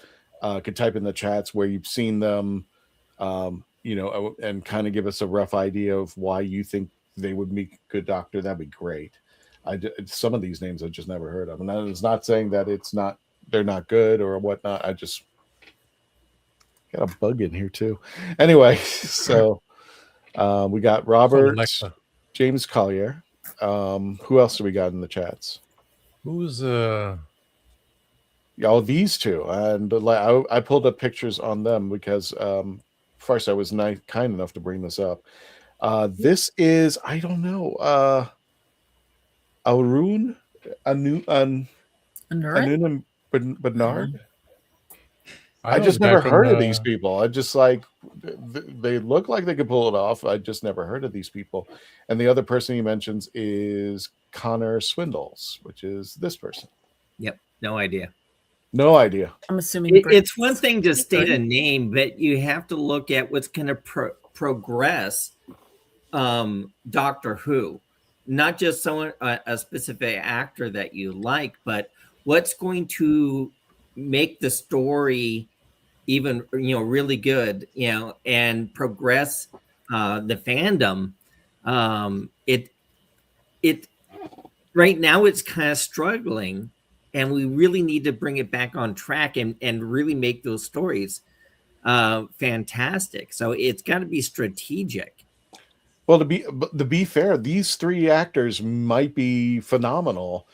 could type in the chats where you've seen them, and kind of give us a rough idea of why you think they would make a good Doctor. That'd be great. Some of these names I've just never heard of, and that is not saying that they're not good or whatnot. I just got a bug in here too. Anyway, so we got Robert James Collier. Who else do we got in the chats? Who's these two, and I pulled up pictures on them because first I was kind enough to bring this up. This is, I don't know, Arun Bernard. I just never heard of these people. I just they look like they could pull it off. I just never heard of these people. And the other person he mentions is Connor Swindles, which is this person. Yep, no idea. No idea. I'm assuming it's one thing to state a name, but you have to look at what's going to progress Doctor Who. Not just someone, a specific actor that you like, but what's going to make the story even, really good, and progress the fandom. It right now it's kind of struggling, and we really need to bring it back on track and really make those stories fantastic. So it's got to be strategic. Well, to be fair, these three actors might be phenomenal,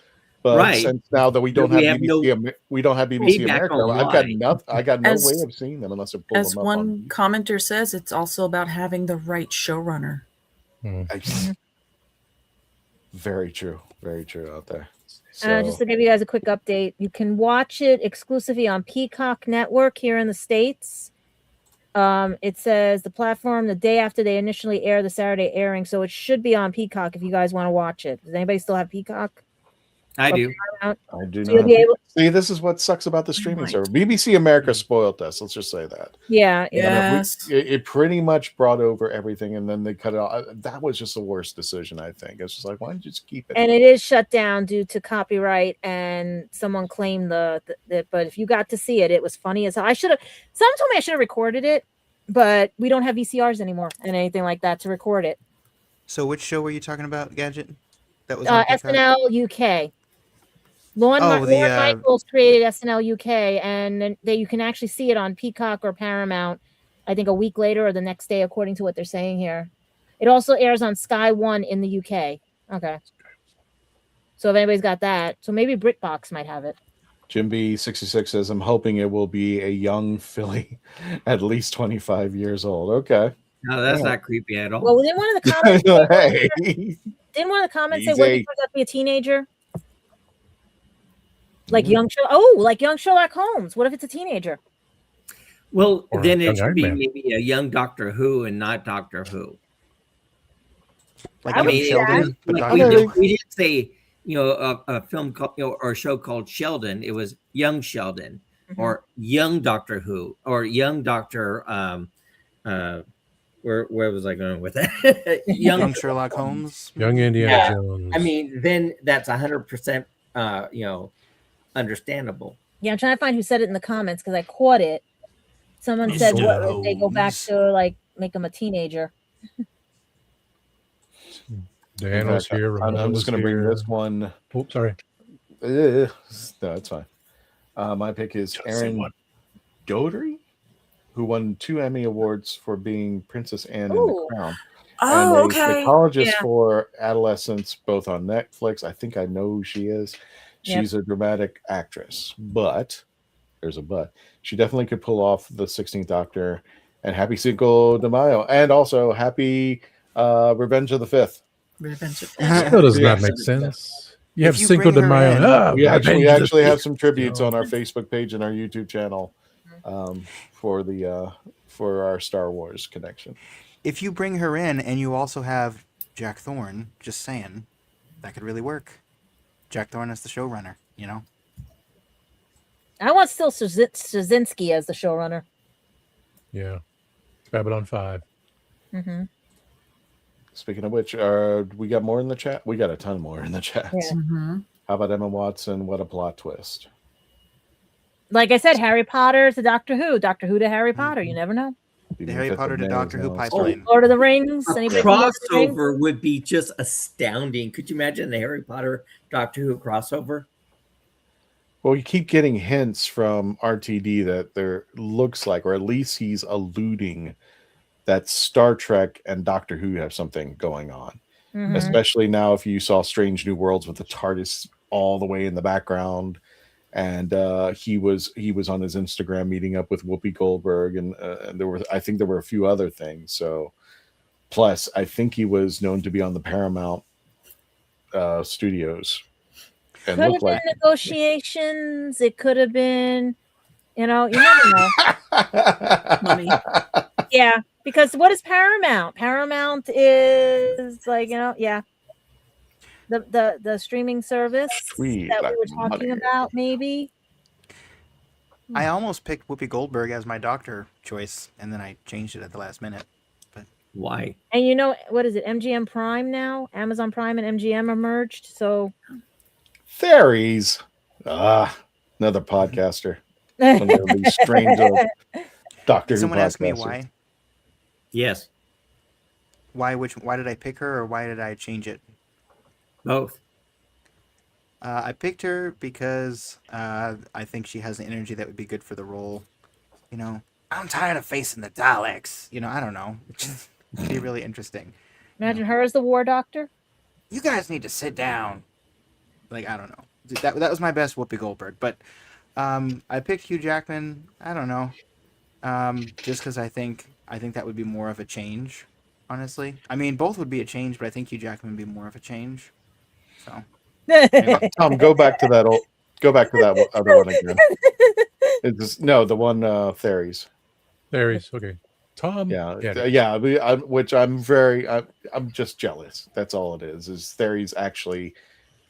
but since now that we don't have BBC America, I got no way of seeing them unless I pull them up. As one commenter says, it's also about having the right showrunner. Very true out there. Just to give you guys a quick update, you can watch it exclusively on Peacock Network here in the States. It says the platform the day after they initially air the Saturday airing, so it should be on Peacock if you guys want to watch it. Does anybody still have Peacock? I Or do. Paramount? I do So you'll not. be able- See, this is what sucks about the streaming service. BBC America spoiled us. Let's just say that. Yeah, Yes. It pretty much brought over everything, and then they cut it off. That was just the worst decision, I think. It's just like, why don't you just keep it? and it is shut down due to copyright, and someone claimed the but if you got to see it, it was funny as hell. Someone told me I should have recorded it, but we don't have VCRs anymore and anything like that to record it. So which show were you talking about, Gadget? That was on Peacock? SNL UK. Lorne Michaels created SNL UK, and then you can actually see it on Peacock or Paramount, I think a week later or the next day, according to what they're saying here. It also airs on Sky One in the UK. Okay. So if anybody's got that, so maybe BritBox might have it. Jim B66 says, I'm hoping it will be a young Philly, at least 25 years old. Okay. No, that's not creepy at all. Well, didn't one of the comments Hey. didn't one of the comments say He's what a- he turns out to be a teenager? Like like young Sherlock Holmes. What if it's a teenager? Well, Or then young it should be Iron Man. maybe a young Doctor Who and not Doctor Who. Like I would Young see Sheldon, but like Doctor Who. we didn't say, a film called, or a show called Sheldon. It was Young Sheldon or Young Doctor Who or Young Doctor. Where was I going with that? Young Sherlock Holmes. Young Indiana Yeah. Jones. I mean, then that's 100%, understandable. Yeah, I'm trying to find who said it in the comments because I caught it. Someone said, Mr. what if they go back Holmes. to like make him a teenager? Dan was here. I'm Ramon just was going to bring here. this one. Oh, sorry. No, it's fine. My pick is Just say Aaron one. Doherty, who won 2 Emmy Awards for being Princess Anne in Ooh. The Crown. Oh, and a okay. psychologist Yeah. for adolescents, both on Netflix. I think I know who she is. She's a dramatic actress, but there's a but. She definitely could pull off the 16th Doctor. And happy Cinco de Mayo, and also happy Revenge of the Fifth. Revenge of Still does Yeah. not make sense. You have If you Cinco bring de her Mayo. in- Ah, We actually Revenge of the have Fifth. some tributes on our Facebook page and our YouTube channel for our Star Wars connection. If you bring her in and you also have Jack Thorne, just saying, that could really work. Jack Thorne as the showrunner, you know? I want still Straczynski as the showrunner. Yeah. Babylon 5. Mm-hmm. Speaking of which, we got more in the chat. We got a ton more in the chat. Yeah. Mm-hmm. How about Emma Watson? What a plot twist! Like I said, Harry Potter to Doctor Who to Harry Potter. You never know. The Harry Potter to Doctor Who pipe. pipeline. Lord of the Rings. A Anybody from Lord of the Rings? crossover would be just astounding. Could you imagine the Harry Potter Doctor Who crossover? Well, you keep getting hints from RTD that there looks like, or at least he's alluding that Star Trek and Doctor Who have something going on. Mhm. Especially now, if you saw Strange New Worlds with the TARDIS all the way in the background, and he was on his Instagram meeting up with Whoopi Goldberg, and I think there were a few other things. So, plus, I think he was known to be on the Paramount studios, and Could have looked been like negotiations. It could have been, you never know. Money. Yeah, because what is Paramount? Paramount is like, yeah. The streaming service Sweet, that like we were talking money. about, maybe. I almost picked Whoopi Goldberg as my doctor choice, and then I changed it at the last minute. Why? And what is it? MGM Prime now? Amazon Prime and MGM are merged. So Fairies. Another podcaster. One of these strange old Doctor Did Who someone ask me podcasters. why? Yes, Why did I pick her, or why did I change it? both. I picked her because I think she has the energy that would be good for the role. I'm tired of facing the Daleks. I don't know. It'd be really interesting. imagine her as the war doctor. You guys need to sit down. Like, I don't know. That was my best Whoopi Goldberg. But I picked Hugh Jackman. I don't know. Just because I think that would be more of a change, honestly. I mean, both would be a change, but I think Hugh Jackman would be more of a change. So Tom, go back to that other one again. The one Fairies. Theories. Okay. Tom. Yeah, Getty. yeah. Which I'm just jealous. That's all it is. Is Theory's actually,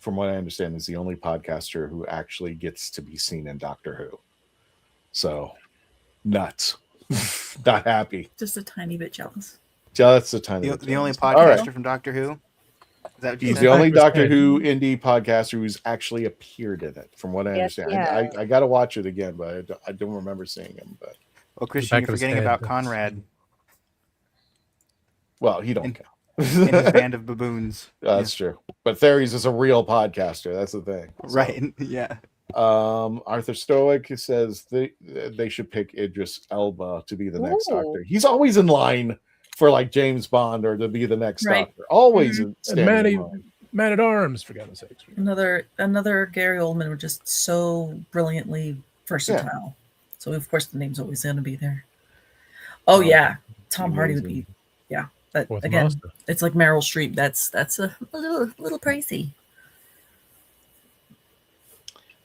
from what I understand, is the only podcaster who actually gets to be seen in Doctor Who. So, nuts. Not happy. Just a tiny bit jealous. Just a tiny bit. The only jealous. All right. podcaster from Doctor Who. Is that what you He's said? the only Doctor Right. Who indie podcaster who's actually appeared in it, from what I Yes, understand. yeah. I got to watch it again, but I don't remember seeing him. But Well, Christian, back you're of his forgetting head, about that's- Conrad well, he don't And- count. and his band of baboons. That's true. But Theories is a real podcaster. That's the thing. So, Right. Yeah. Arthur Stoic says they should pick Idris Elba to be the next Ooh. Doctor. He's always in line for like James Bond or to be the next Right. Doctor. Always And standing Manny, in line. Man at Arms, for goodness sakes. Another Gary Oldman was just so brilliantly versatile. So of course the name's always going to be there. Oh yeah, Tom Hardy would be. Yeah, but Fourth again, Master. it's like Meryl Streep. That's a little pricey.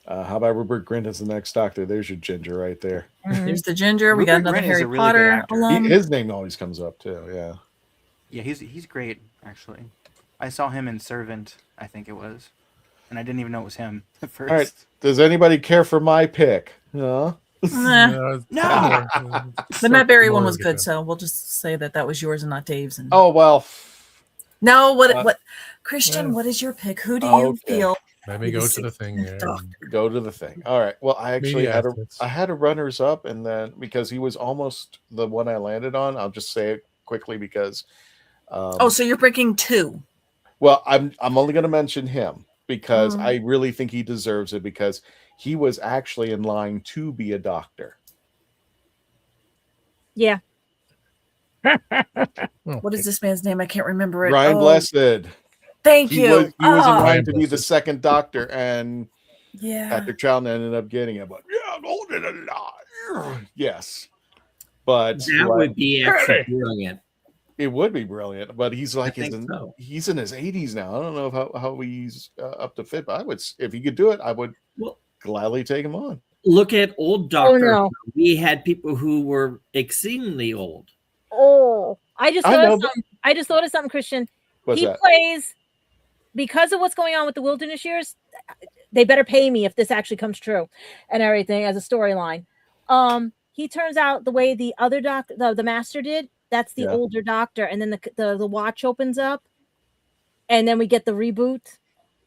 How about Rupert Grint as the next Doctor? There's your ginger right there. There's the Ginger. We got Rupert another Grint is Harry a really good Potter actor. alum. His name always comes up too. Yeah. Yeah, he's great actually. I saw him in Servant, I think it was, and I didn't even know it was him at first. All right. Does anybody care for my pick? Huh? Nah. No. The Matt Berry one was good, so we'll just say that was yours and not Dave's. And Oh well. no, what, Christian? What is your pick? Who do you Okay. feel? Let me go to the thing here. Go to the thing. All right. Well, I actually Media had assets. I had a runners up, and then because he was almost the one I landed on, I'll just say it quickly because. Oh, so you're breaking two. Well, I'm only going to mention him because Oh. I really think he deserves it because he was actually in line to be a doctor. Yeah. What is this man's name? I can't remember it. Ryan Oh, Blessed. Thank He you. was in Oh, line to be the second doctor, and yeah. Patrick Troughton ended up getting it. But yeah, I'm holding it alive. Yes, but That would be actually brilliant. It would be brilliant, but he's like think so. he's in his 80s now. I don't know how he's up to fit, but I would, if he could do it, I would gladly take him on. Look at old Doctor. no. Who. We had people who were exceedingly old. Oh, I just I thought know, of but- something. I just thought of something, Christian. What's He that? plays because of what's going on with the wilderness years. They better pay me if this actually comes true, and everything as a storyline. He turns out the way the other doctor, the master did. That's the Yeah. older doctor, and then the watch opens up, and then we get the reboot.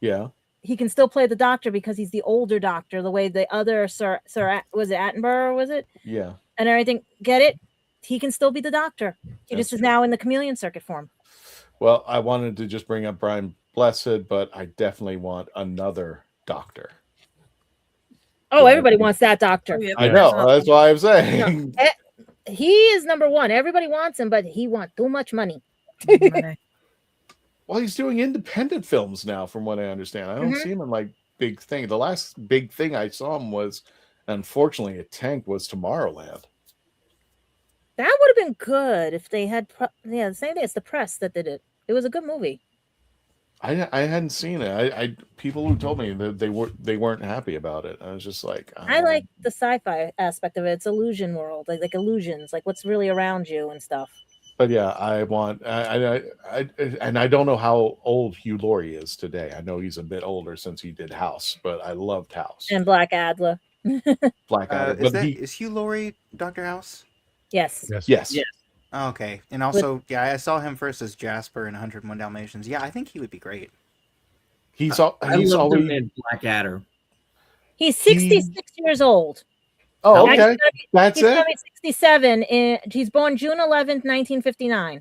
Yeah, He can still play the doctor because he's the older doctor, the way the other Sir was it Attenborough, was it? yeah. And everything. Get it? He can still be the doctor. He That's just is now in the chameleon circuit form. Well, I wanted to just bring up Brian Blessed, but I definitely want another doctor. Oh, everybody wants that doctor. I know. That's why I'm saying. He is number one. Everybody wants him, but he wants too much money. Well, he's doing independent films now, from what I understand. I don't Mhm. see him in like big thing. The last big thing I saw him was, unfortunately, it tanked, was Tomorrowland. That would have been good if they had. The same thing as the press that did it. It was a good movie. I hadn't seen it. I people who told me that they weren't happy about it. I was just like, I like the sci-fi aspect of it. It's illusion world, like illusions, like what's really around you and stuff. But yeah, I want. And I don't know how old Hugh Laurie is today. I know he's a bit older since he did House, but I loved House. And Black Adler. Blackadder. Is But is Hugh Laurie Doctor House? Yes. Yes. Oh, okay. And also, yeah, I saw him first as Jasper in 101 Dalmatians. Yeah, I think he would be great. He's I he's loved him always. in Blackadder. He's 66 years old. Oh, Now, okay. That's he's it. gonna be 67. He's born June 11th, 1959.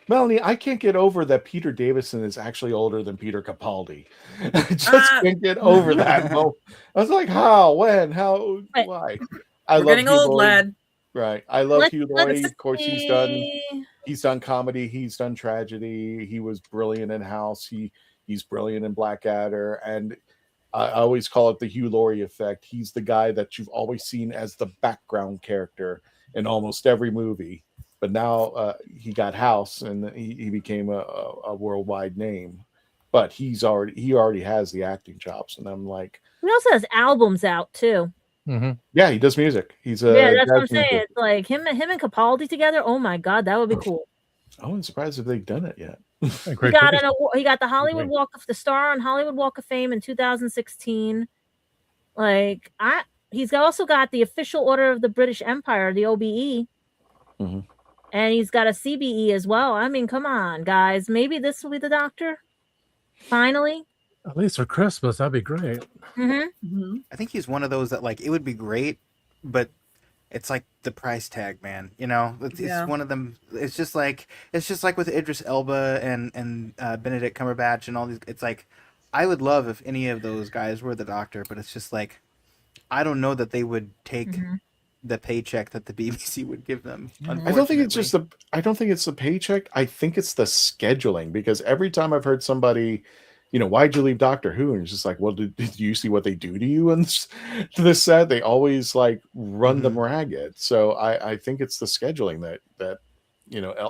Melanie, I can't get over that Peter Davison is actually older than Peter Capaldi. I just can't get over that. I was like, how, when, how, why? We're getting Hugh old, Laurie. lad. Right. I love Let's- Hugh Laurie. let's Of course, he's done comedy. He's done tragedy. He was brilliant in House. He's brilliant in Blackadder. And I always call it the Hugh Laurie effect. He's the guy that you've always seen as the background character in almost every movie. But now he got House, and he became a worldwide name. But he already has the acting chops, and I'm like, He also has albums out too. Yeah, he does music. He's a Yeah, that's what I'm jazz saying. musician. It's like him and Capaldi together. Oh my God, that would be cool. I wasn't surprised if they've done it yet. He got an award. He got the Hollywood Walk of the Star on Hollywood Walk of Fame in 2016. Like he's also got the official Order of the British Empire, the OBE, and he's got a CBE as well. I mean, come on, guys. Maybe this will be the Doctor. Finally. At least for Christmas, that'd be great. I think he's one of those that like it would be great, but it's like the price tag, man. You know, it's one of them. It's just like with Idris Elba and Benedict Cumberbatch and all these. It's like I would love if any of those guys were the Doctor, but it's just like I don't know that they would take the paycheck that the BBC would give them. I don't think it's just the. I don't think it's the paycheck. I think it's the scheduling, because every time I've heard somebody, why'd you leave Doctor Who? And it's just like, well, did you see what they do to you? And this set, they always like run them ragged. So I think it's the scheduling that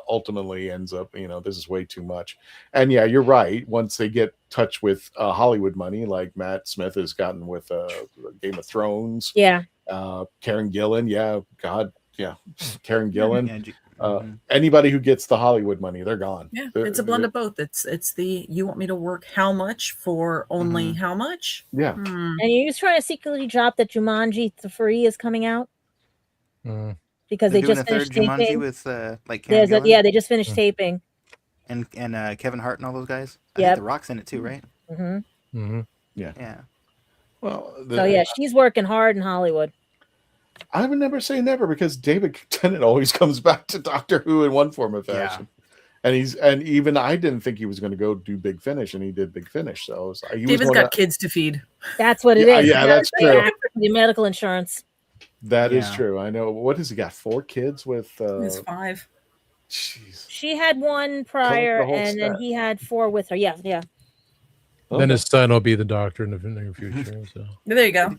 ultimately ends up, this is way too much. And yeah, you're right. Once they get touch with Hollywood money, like Matt Smith has gotten with Game of Thrones. Yeah. Karen Gillan. Yeah. God. Yeah. Karen Gillan. Anybody who gets the Hollywood money, they're gone. Yeah, it's a blend of both. It's the you want me to work how much for only how much? Yeah. And you're just trying to secretly drop that Jumanji 3 is coming out because They're they doing just a third finished Jumanji taping. with like Karen Gillan? Yeah, they just finished taping. And Kevin Hart and all those guys. I Yep. think The Rock's in it too, right? Yeah. Yeah. Well, So yeah, she's working hard in Hollywood. I would never say never, because David Tennant always comes back to Doctor Who in one form or fashion. And even I didn't think he was going to go do Big Finish, and he did Big Finish. So David's got kids to feed. That's what it is. Yeah, that's true. The medical insurance. That is true. I know. What has he got? 4 kids with? It's 5. Jeez. She had one prior, whole and then set. he had 4 with her. Yeah, yeah. Then his son will be the Doctor in the near future. So There you go.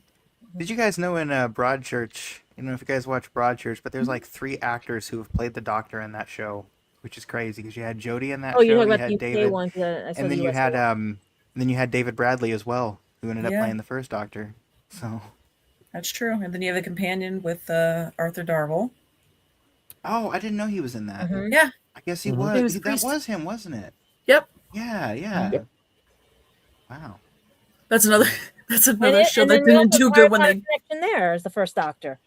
Did you guys know in Broadchurch, if you guys watch Broadchurch, but there's like 3 actors who have played the Doctor in that show, which is crazy because you had Jodie in that show, you're talking you about had the UK David, one, 'cause I saw and the then you US had one. then you had David Bradley as well, who ended up Yeah. playing the first Doctor. So That's true. And then you have the companion with Arthur Darvill. oh, I didn't know he was in that. Yeah. I guess he He was. was That priest. was him, wasn't it? Yep. Yeah, yeah. Yep. Wow. That's another show and that then we didn't also do good when Firefly they Connection there as the first Doctor.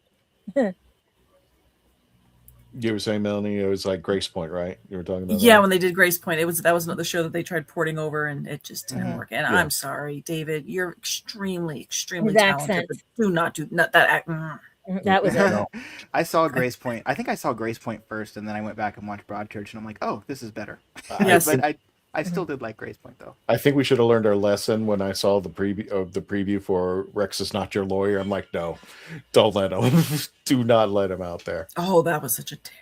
You were saying, Melanie, it was like Grace Point, right? You were talking about. Yeah, that? when they did Grace Point, that was another show that they tried porting over, and it just didn't work. And Yeah. I'm sorry, David, you're extremely His talented, accent. but do not that act. That was it. I saw Grace Point. I think I saw Grace Point first, and then I went back and watched Broadchurch, and I'm like, oh, this is better. Yes. But I still did like Grace Point though. I think we should have learned our lesson when I saw the preview for Rex Is Not Your Lawyer. I'm like, no, don't let him. Do not let him out there. Oh, that was such a terror.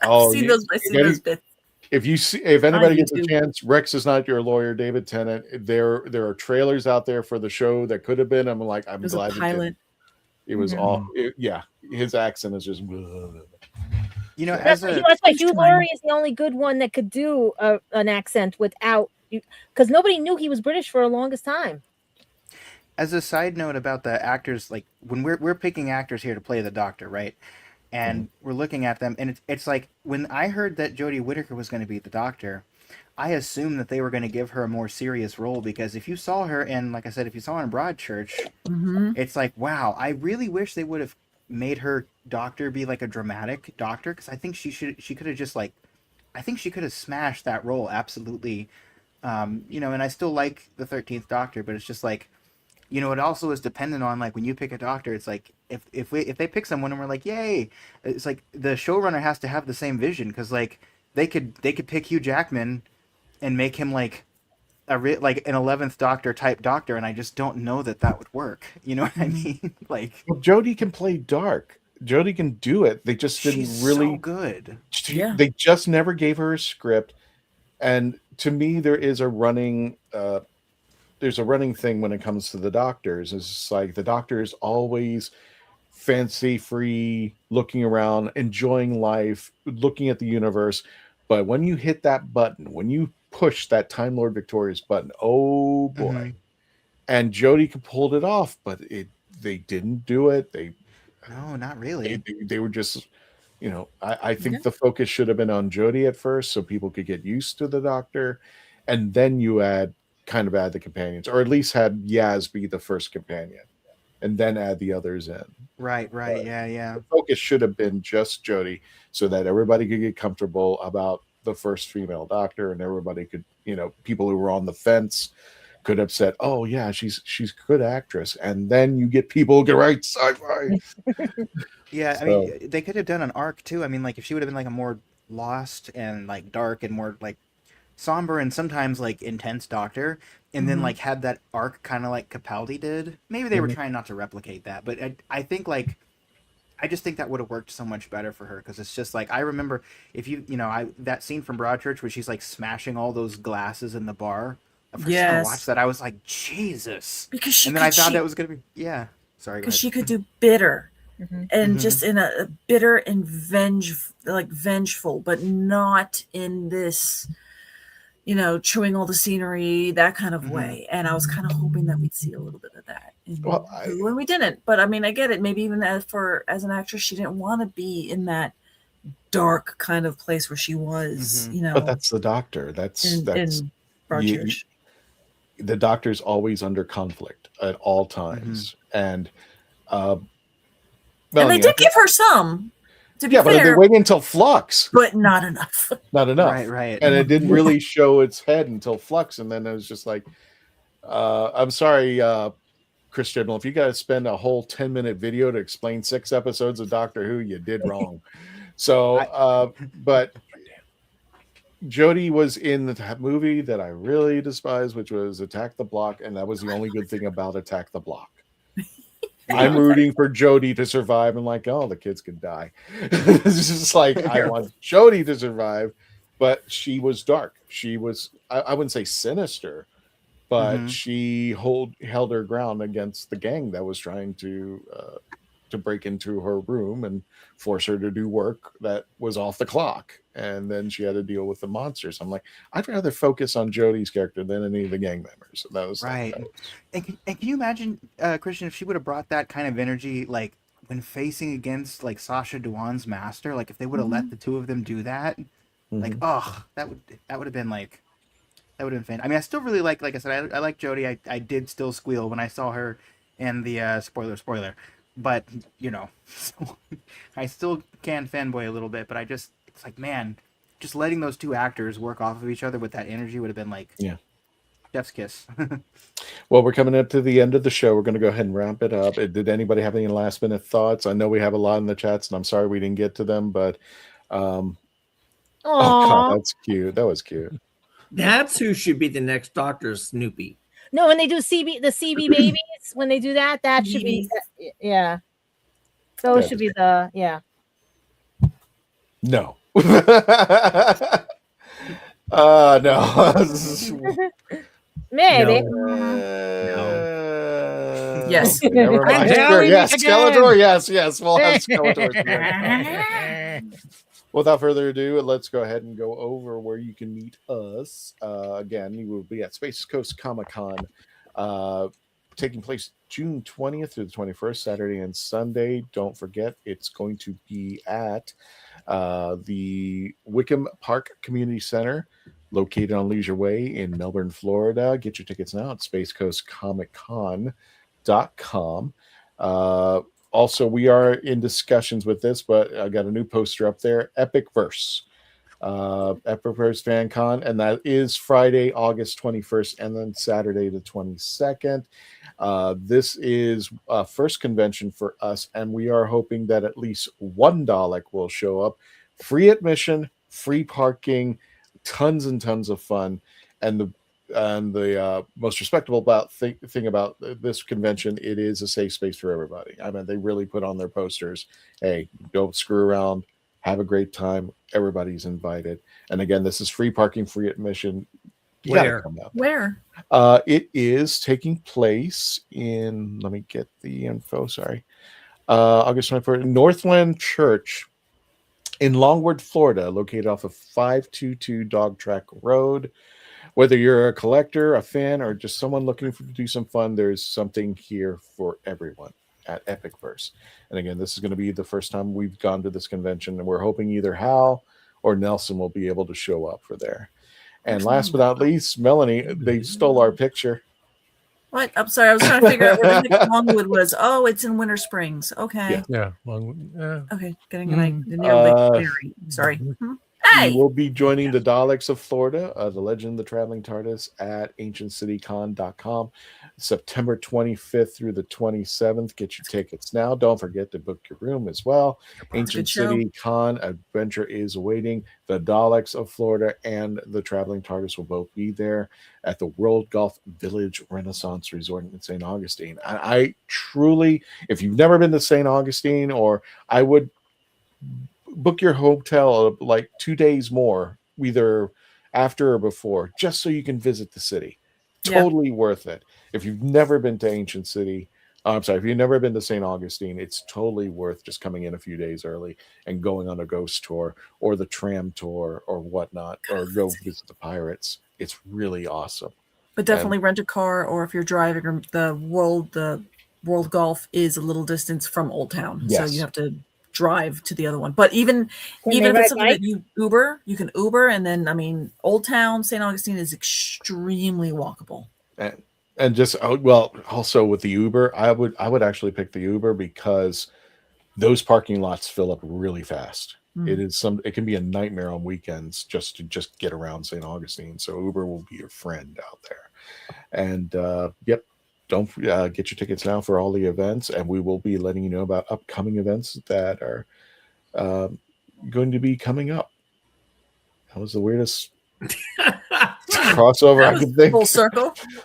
Oh, I've seen those bits. If anybody gets a YouTube. chance, Rex Is Not Your Lawyer, David Tennant. There are trailers out there for the show that could have been. I'm like, I'm It was glad a pilot. it was all. Yeah, his accent is just. That's why Hugh Laurie is the only good one that could do an accent without, because nobody knew he was British for the longest time. As a side note about the actors, like when we're picking actors here to play the Doctor, right? And we're looking at them, and it's like when I heard that Jodie Whittaker was going to be the Doctor, I assumed that they were going to give her a more serious role, because if you saw her in, like I said, if you saw her in Broadchurch, it's like, wow, I really wish they would have made her Doctor be like a dramatic Doctor, because I think she could have just like, I think she could have smashed that role absolutely. And I still like the 13th Doctor, but it's just like, it also is dependent on, like, when you pick a Doctor, it's like if they pick someone and we're like, yay, it's like the showrunner has to have the same vision, because like they could pick Hugh Jackman and make him like like an 11th Doctor type Doctor, and I just don't know that would work. You know what I mean? Like, well, Jodie can play dark. Jodie can do it. They just didn't she's really. so good. They just never gave her a script, and to me, there is a running. There's a running thing when it comes to the Doctors. It's just like the Doctor is always fancy free, looking around, enjoying life, looking at the universe. But when you hit that button, when you push that Time Lord Victorious button, oh boy. And Jodie pulled it off, but they didn't do it. No, not really. They were just, I think the focus should have been on Jodie at first, so people could get used to the Doctor, and then you add the companions, or at least had Yaz be the first companion, and then add the others in. Right. Yeah. The focus should have been just Jodie, so that everybody could get comfortable about the first female Doctor, and everybody could, people who were on the fence could have said, "Oh yeah, she's a good actress," and then you get people who can write sci-fi. Yeah, I mean, they could have done an arc too. I mean, like if she would have been like a more lost and like dark and more like somber and sometimes like intense Doctor, and then like had that arc kind of like Capaldi did. Maybe they were trying not to replicate that, but I think like I just think that would have worked so much better for her, because it's just like I remember if that scene from Broadchurch where she's like smashing all those glasses in the bar. The first time I watched that, I was like, Jesus, because I thought that was gonna be sorry, because she could do bitter. And just in a bitter and vengeful, but not in this, chewing all the scenery, that kind of way. And I was kind of hoping that we'd see a little bit of that. When we didn't, but I mean, I get it. Maybe even as an actress, she didn't want to be in that dark kind of place where she was. But that's the Doctor. That's in Broadchurch. The Doctor's always under conflict at all times, and. And they did give her some, to be fair. But they waited until Flux. But not enough. Not enough. Right. And it didn't really show its head until Flux. And then it was just like, I'm sorry, Chris Chibnall, if you got to spend a whole 10-minute video to explain 6 episodes of Doctor Who, you did wrong. So, but Jodie was in the movie that I really despise, which was Attack the Block. And that was the only good thing about Attack the Block. I'm rooting for Jodie to survive, and like, oh, the kids could die. It's just like I want Jodie to survive, but she was dark. She was, I wouldn't say sinister, but she held her ground against the gang that was trying to break into her room and force her to do work that was off the clock. And then she had to deal with the monsters. I'm like, I'd rather focus on Jodie's character than any of the gang members. So that was right. And can you imagine, Christian, if she would have brought that kind of energy, like when facing against like Sasha Dhawan's master, like if they would have let the two of them do that, like, oh, that would have been like, that would have been fan. I mean, I still really like I said, I like Jodie. I did still squeal when I saw her in the spoiler. But, so I still can fanboy a little bit, but it's like, man, just letting those two actors work off of each other with that energy would have been like, chef's kiss. Well, we're coming up to the end of the show. We're going to go ahead and wrap it up. Did anybody have any last minute thoughts? I know we have a lot in the chats, and I'm sorry we didn't get to them, but oh God, that's cute. That was cute. That's who should be the next Doctor, Snoopy. No, when they do the CB babies, when they do that should be, those should be the, No. No. Maybe. Yes. Never mind. Yes, Skeletor. Yes. We'll have Skeletor. Without further ado, let's go ahead and go over where you can meet us. Again, you will be at Space Coast Comic-Con, taking place June 20th through the 21st, Saturday and Sunday. Don't forget, it's going to be at the Wickham Park Community Center, located on Leisure Way in Melbourne, Florida. Get your tickets now at spacecoastcomiccon.com. Also, we are in discussions with this, but I got a new poster up there, Epic Verse Fan Con, and that is Friday, August 21st, and then Saturday the 22nd. This is first convention for us, and we are hoping that at least one Dalek will show up. Free admission, free parking, tons and tons of fun, and the most respectable thing about this convention, it is a safe space for everybody. I mean, they really put on their posters, hey, don't screw around, have a great time, everybody's invited. And again, this is free parking, free admission. Where? It is taking place in, let me get the info, sorry, August 24th, Northland Church in Longwood, Florida, located off of 522 Dog Track Road. Whether you're a collector, a fan, or just someone looking to do some fun, there's something here for everyone. at Epicverse. And again, this is going to be the first time we've gone to this convention, and we're hoping either Hal or Nelson will be able to show up for there. And last but not least, Melanie, they stole our picture. What? I'm sorry. I was trying to figure out where the heck Longwood was. Oh, it's in Winter Springs. Okay. Yeah. Well, Okay. Getting nearly. Sorry. Hey. We will be joining the Daleks of Florida, the Legend of the Traveling TARDIS at ancientcitycon.com, September 25th through the 27th. Get your tickets now. Don't forget to book your room as well. Ancient City Con adventure is awaiting. The Daleks of Florida and the Traveling TARDIS will both be there at the World Golf Village Renaissance Resort in St. Augustine. I truly, if you've never been to St. Augustine, or I would book your hotel like 2 days more, either after or before, just so you can visit the city. Totally worth it. If you've never been to Ancient City, if you've never been to St. Augustine, it's totally worth just coming in a few days early and going on a ghost tour or the tram tour or whatnot, or go visit the pirates. It's really awesome. But definitely rent a car, or if you're driving, or the World Golf is a little distance from Old Town, so you have to drive to the other one. But even if it's something that you can Uber, and then Old Town, St. Augustine is extremely walkable. And just also with the Uber, I would actually pick the Uber because those parking lots fill up really fast. It can be a nightmare on weekends just to get around St. Augustine. So Uber will be your friend out there. And don't get your tickets now for all the events, and we will be letting you know about upcoming events that are going to be coming up. That was the weirdest crossover I could think.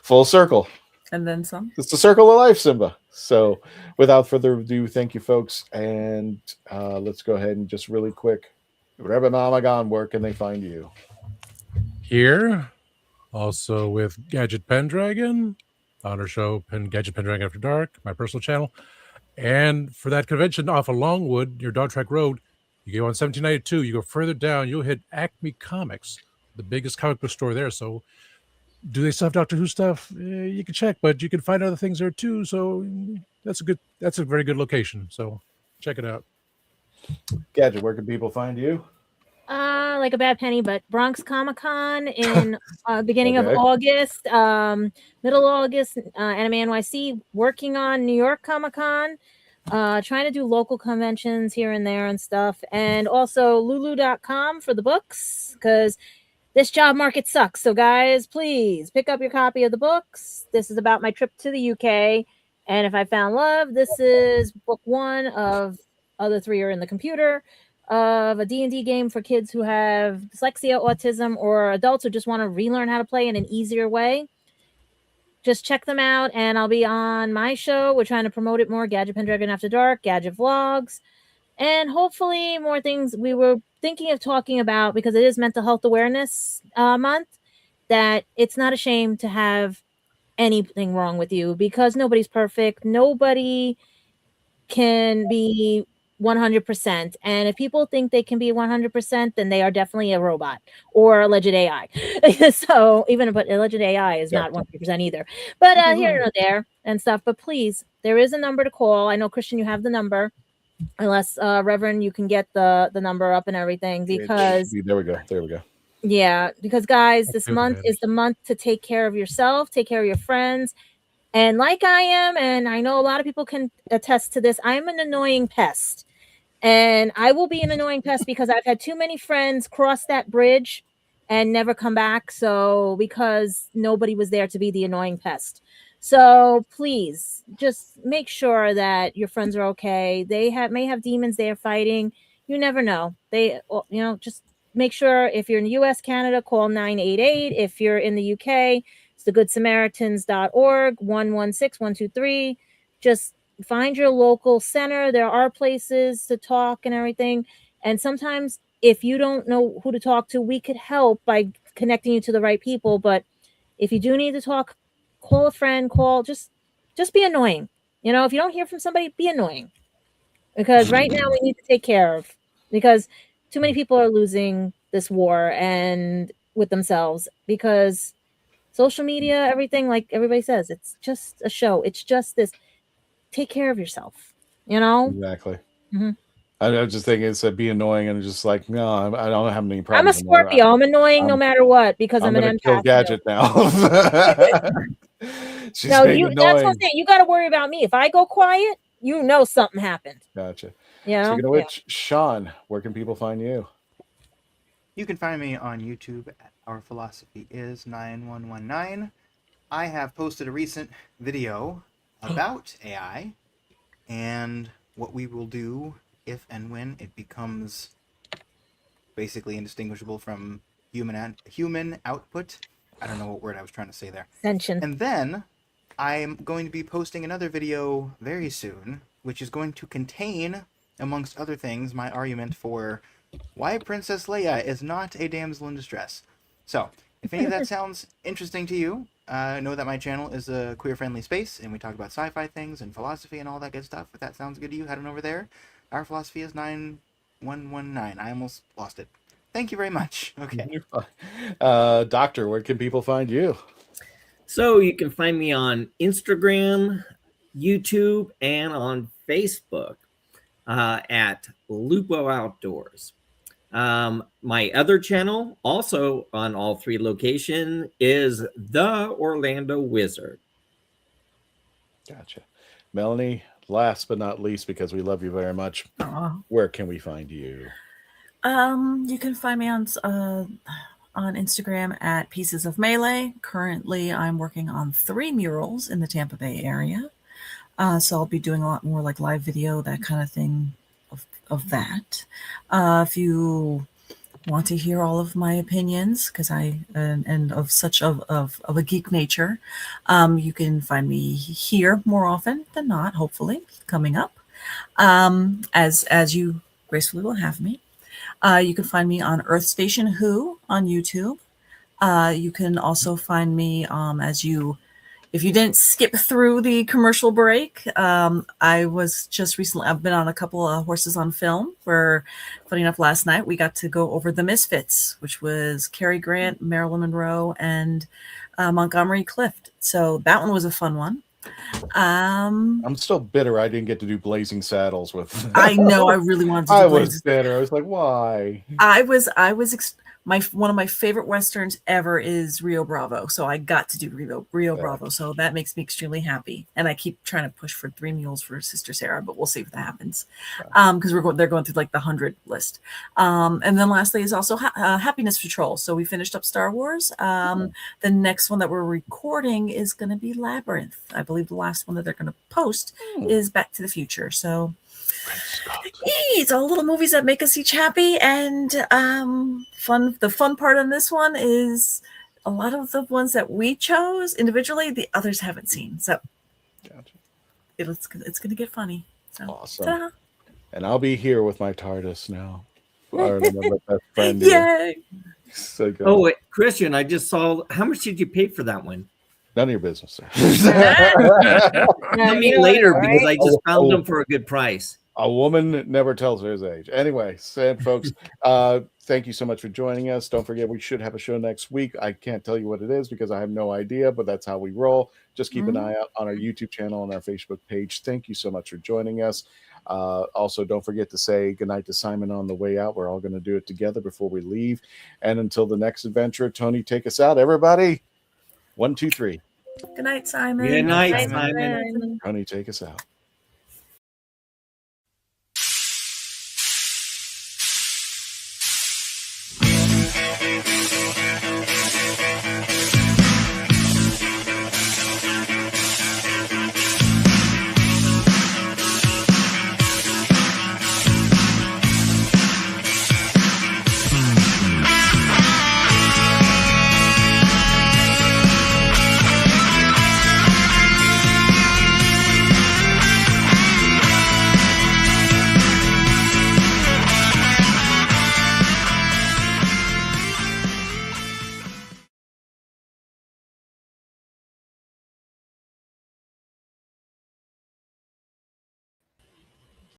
Full circle. And then some. It's the circle of life, Simba. So without further ado, thank you, folks. And let's go ahead and just really quick, Reverend Amagon, where can they find you? Here, also with Gadget Pendragon, on our show, Gadget Pendragon After Dark, my personal channel. And for that convention off of Longwood, near Dog Track Road, you go on 1792, you go further down, you'll hit Acme Comics, the biggest comic book store there. So do they still have Doctor Who stuff? You can check, but you can find other things there too. So that's a very good location. So check it out. Gadget, where can people find you? Like a bad penny, but Bronx Comic Con in beginning of August, middle August, Anime NYC, working on New York Comic Con, trying to do local conventions here and there and stuff, and also Lulu.com for the books, because this job market sucks. So guys, please pick up your copy of the books. This is about my trip to the UK, and if I found love, this is book 1 of other 3 are in the computer, of a D&D game for kids who have dyslexia, autism, or adults who just want to relearn how to play in an easier way. Just check them out, and I'll be on my show. We're trying to promote it more. Gadget Pendragon After Dark, Gadget Vlogs, and hopefully more things. We were thinking of talking about, because it is Mental Health Awareness Month, that it's not a shame to have anything wrong with you, because nobody's perfect. Nobody can be 100%. And if people think they can be 100%, then they are definitely a robot or alleged AI. So but alleged AI is not 100% either. But here or there and stuff. But please, there is a number to call. I know, Christian, you have the number. Unless Reverend, you can get the number up and everything, because there we go. Yeah, because guys, this month is the month to take care of yourself, take care of your friends. And like I am, and I know a lot of people can attest to this, I'm an annoying pest. And I will be an annoying pest because I've had too many friends cross that bridge and never come back. So because nobody was there to be the annoying pest. So please just make sure that your friends are okay. They may have demons they are fighting. You never know. Just make sure, if you're in the US, Canada, call 988. If you're in the UK, it's thegoodsamaritans.org, 116-123. Just find your local center. There are places to talk and everything. And sometimes if you don't know who to talk to, we could help by connecting you to the right people. But if you do need to talk, call a friend, just be annoying. If you don't hear from somebody, be annoying. Because right now we need to take care of, because too many people are losing this war and with themselves, because social media, everything, like everybody says, it's just a show. It's just this. take care of yourself. You know. Exactly. Mhm. I was just thinking it's be annoying and just like, no, I don't have any I'm a problems. anymore. Scorpio. I'm annoying no matter what because I'm an gonna kill empath. Gadget now. She's No, being that's what I'm annoying. saying. You got to worry about me. If I go quiet, you know something happened. Gotcha. You know? Speaking of which, Sean, where can people find you? You can find me on YouTube at Our Philosophy Is 9119. I have posted a recent video about AI and what we will do if and when it becomes basically indistinguishable from human output. I don't know what word I was trying to say there. Sentient. And then I'm going to be posting another video very soon, which is going to contain, amongst other things, my argument for why Princess Leia is not a damsel in distress. So, if any of that sounds interesting to you, know that my channel is a queer-friendly space, and we talk about sci-fi things and philosophy and all that good stuff. If that sounds good to you, head on over there. Our Philosophy is 9119. I almost lost it. Thank you very much. Okay. Doctor, where can people find you? So you can find me on Instagram, YouTube, and on Facebook at Lupo Outdoors. My other channel, also on all three locations, is The Orlando Wizard. Gotcha. Melanie, last but not least, because we love you very much, where can we find you? You can find me on Instagram at Pieces of Melee. Currently, I'm working on 3 murals in the Tampa Bay area. So I'll be doing a lot more like live video, that kind of thing of that. If you want to hear all of my opinions, because and of such of a geek nature, you can find me here more often than not, hopefully, coming up. As you gracefully will have me. You can find me on Earth Station Who on YouTube. You can also find me if you didn't skip through the commercial break, I was just recently, I've been on a couple of Horses on Film where, funny enough, last night we got to go over The Misfits, which was Cary Grant, Marilyn Monroe, and Montgomery Clift. So that one was a fun one. I'm still bitter I didn't get to do Blazing Saddles with. I know, I really wanted to do I Blazing was bitter. I was like, why? One of my favorite Westerns ever is Rio Bravo. So I got to do Rio Bravo. So that makes me extremely happy. And I keep trying to push for 3 mules for Sister Sarah, but we'll see if that happens. Because they're going through like the 100 list. And then lastly is also Happiness Patrol. So we finished up Star Wars. The next one that we're recording is going to be Labyrinth. I believe the last one that they're going to post is Back to the Future. So it's all little movies that make us each happy, and fun. The fun part on this one is a lot of the ones that we chose individually, the others haven't seen. So it's going to get funny. So, awesome. Ta-da. And I'll be here with my TARDIS now. Our best friend. Yay! So good. Oh, wait, Christian, I just saw. How much did you pay for that one? None of your business, sir. Tell me later because I just found them for a good price. A woman never tells her his age. Anyway, sad folks, thank you so much for joining us. Don't forget, we should have a show next week. I can't tell you what it is because I have no idea, but that's how we roll. Just keep an eye out on our YouTube channel and our Facebook page. Thank you so much for joining us. Also, don't forget to say goodnight to Simon on the way out. We're all going to do it together before we leave. And until the next adventure, Tony, take us out. Everybody, 1, 2, 3. Good night, Simon. Good night, Simon. Tony, take us out.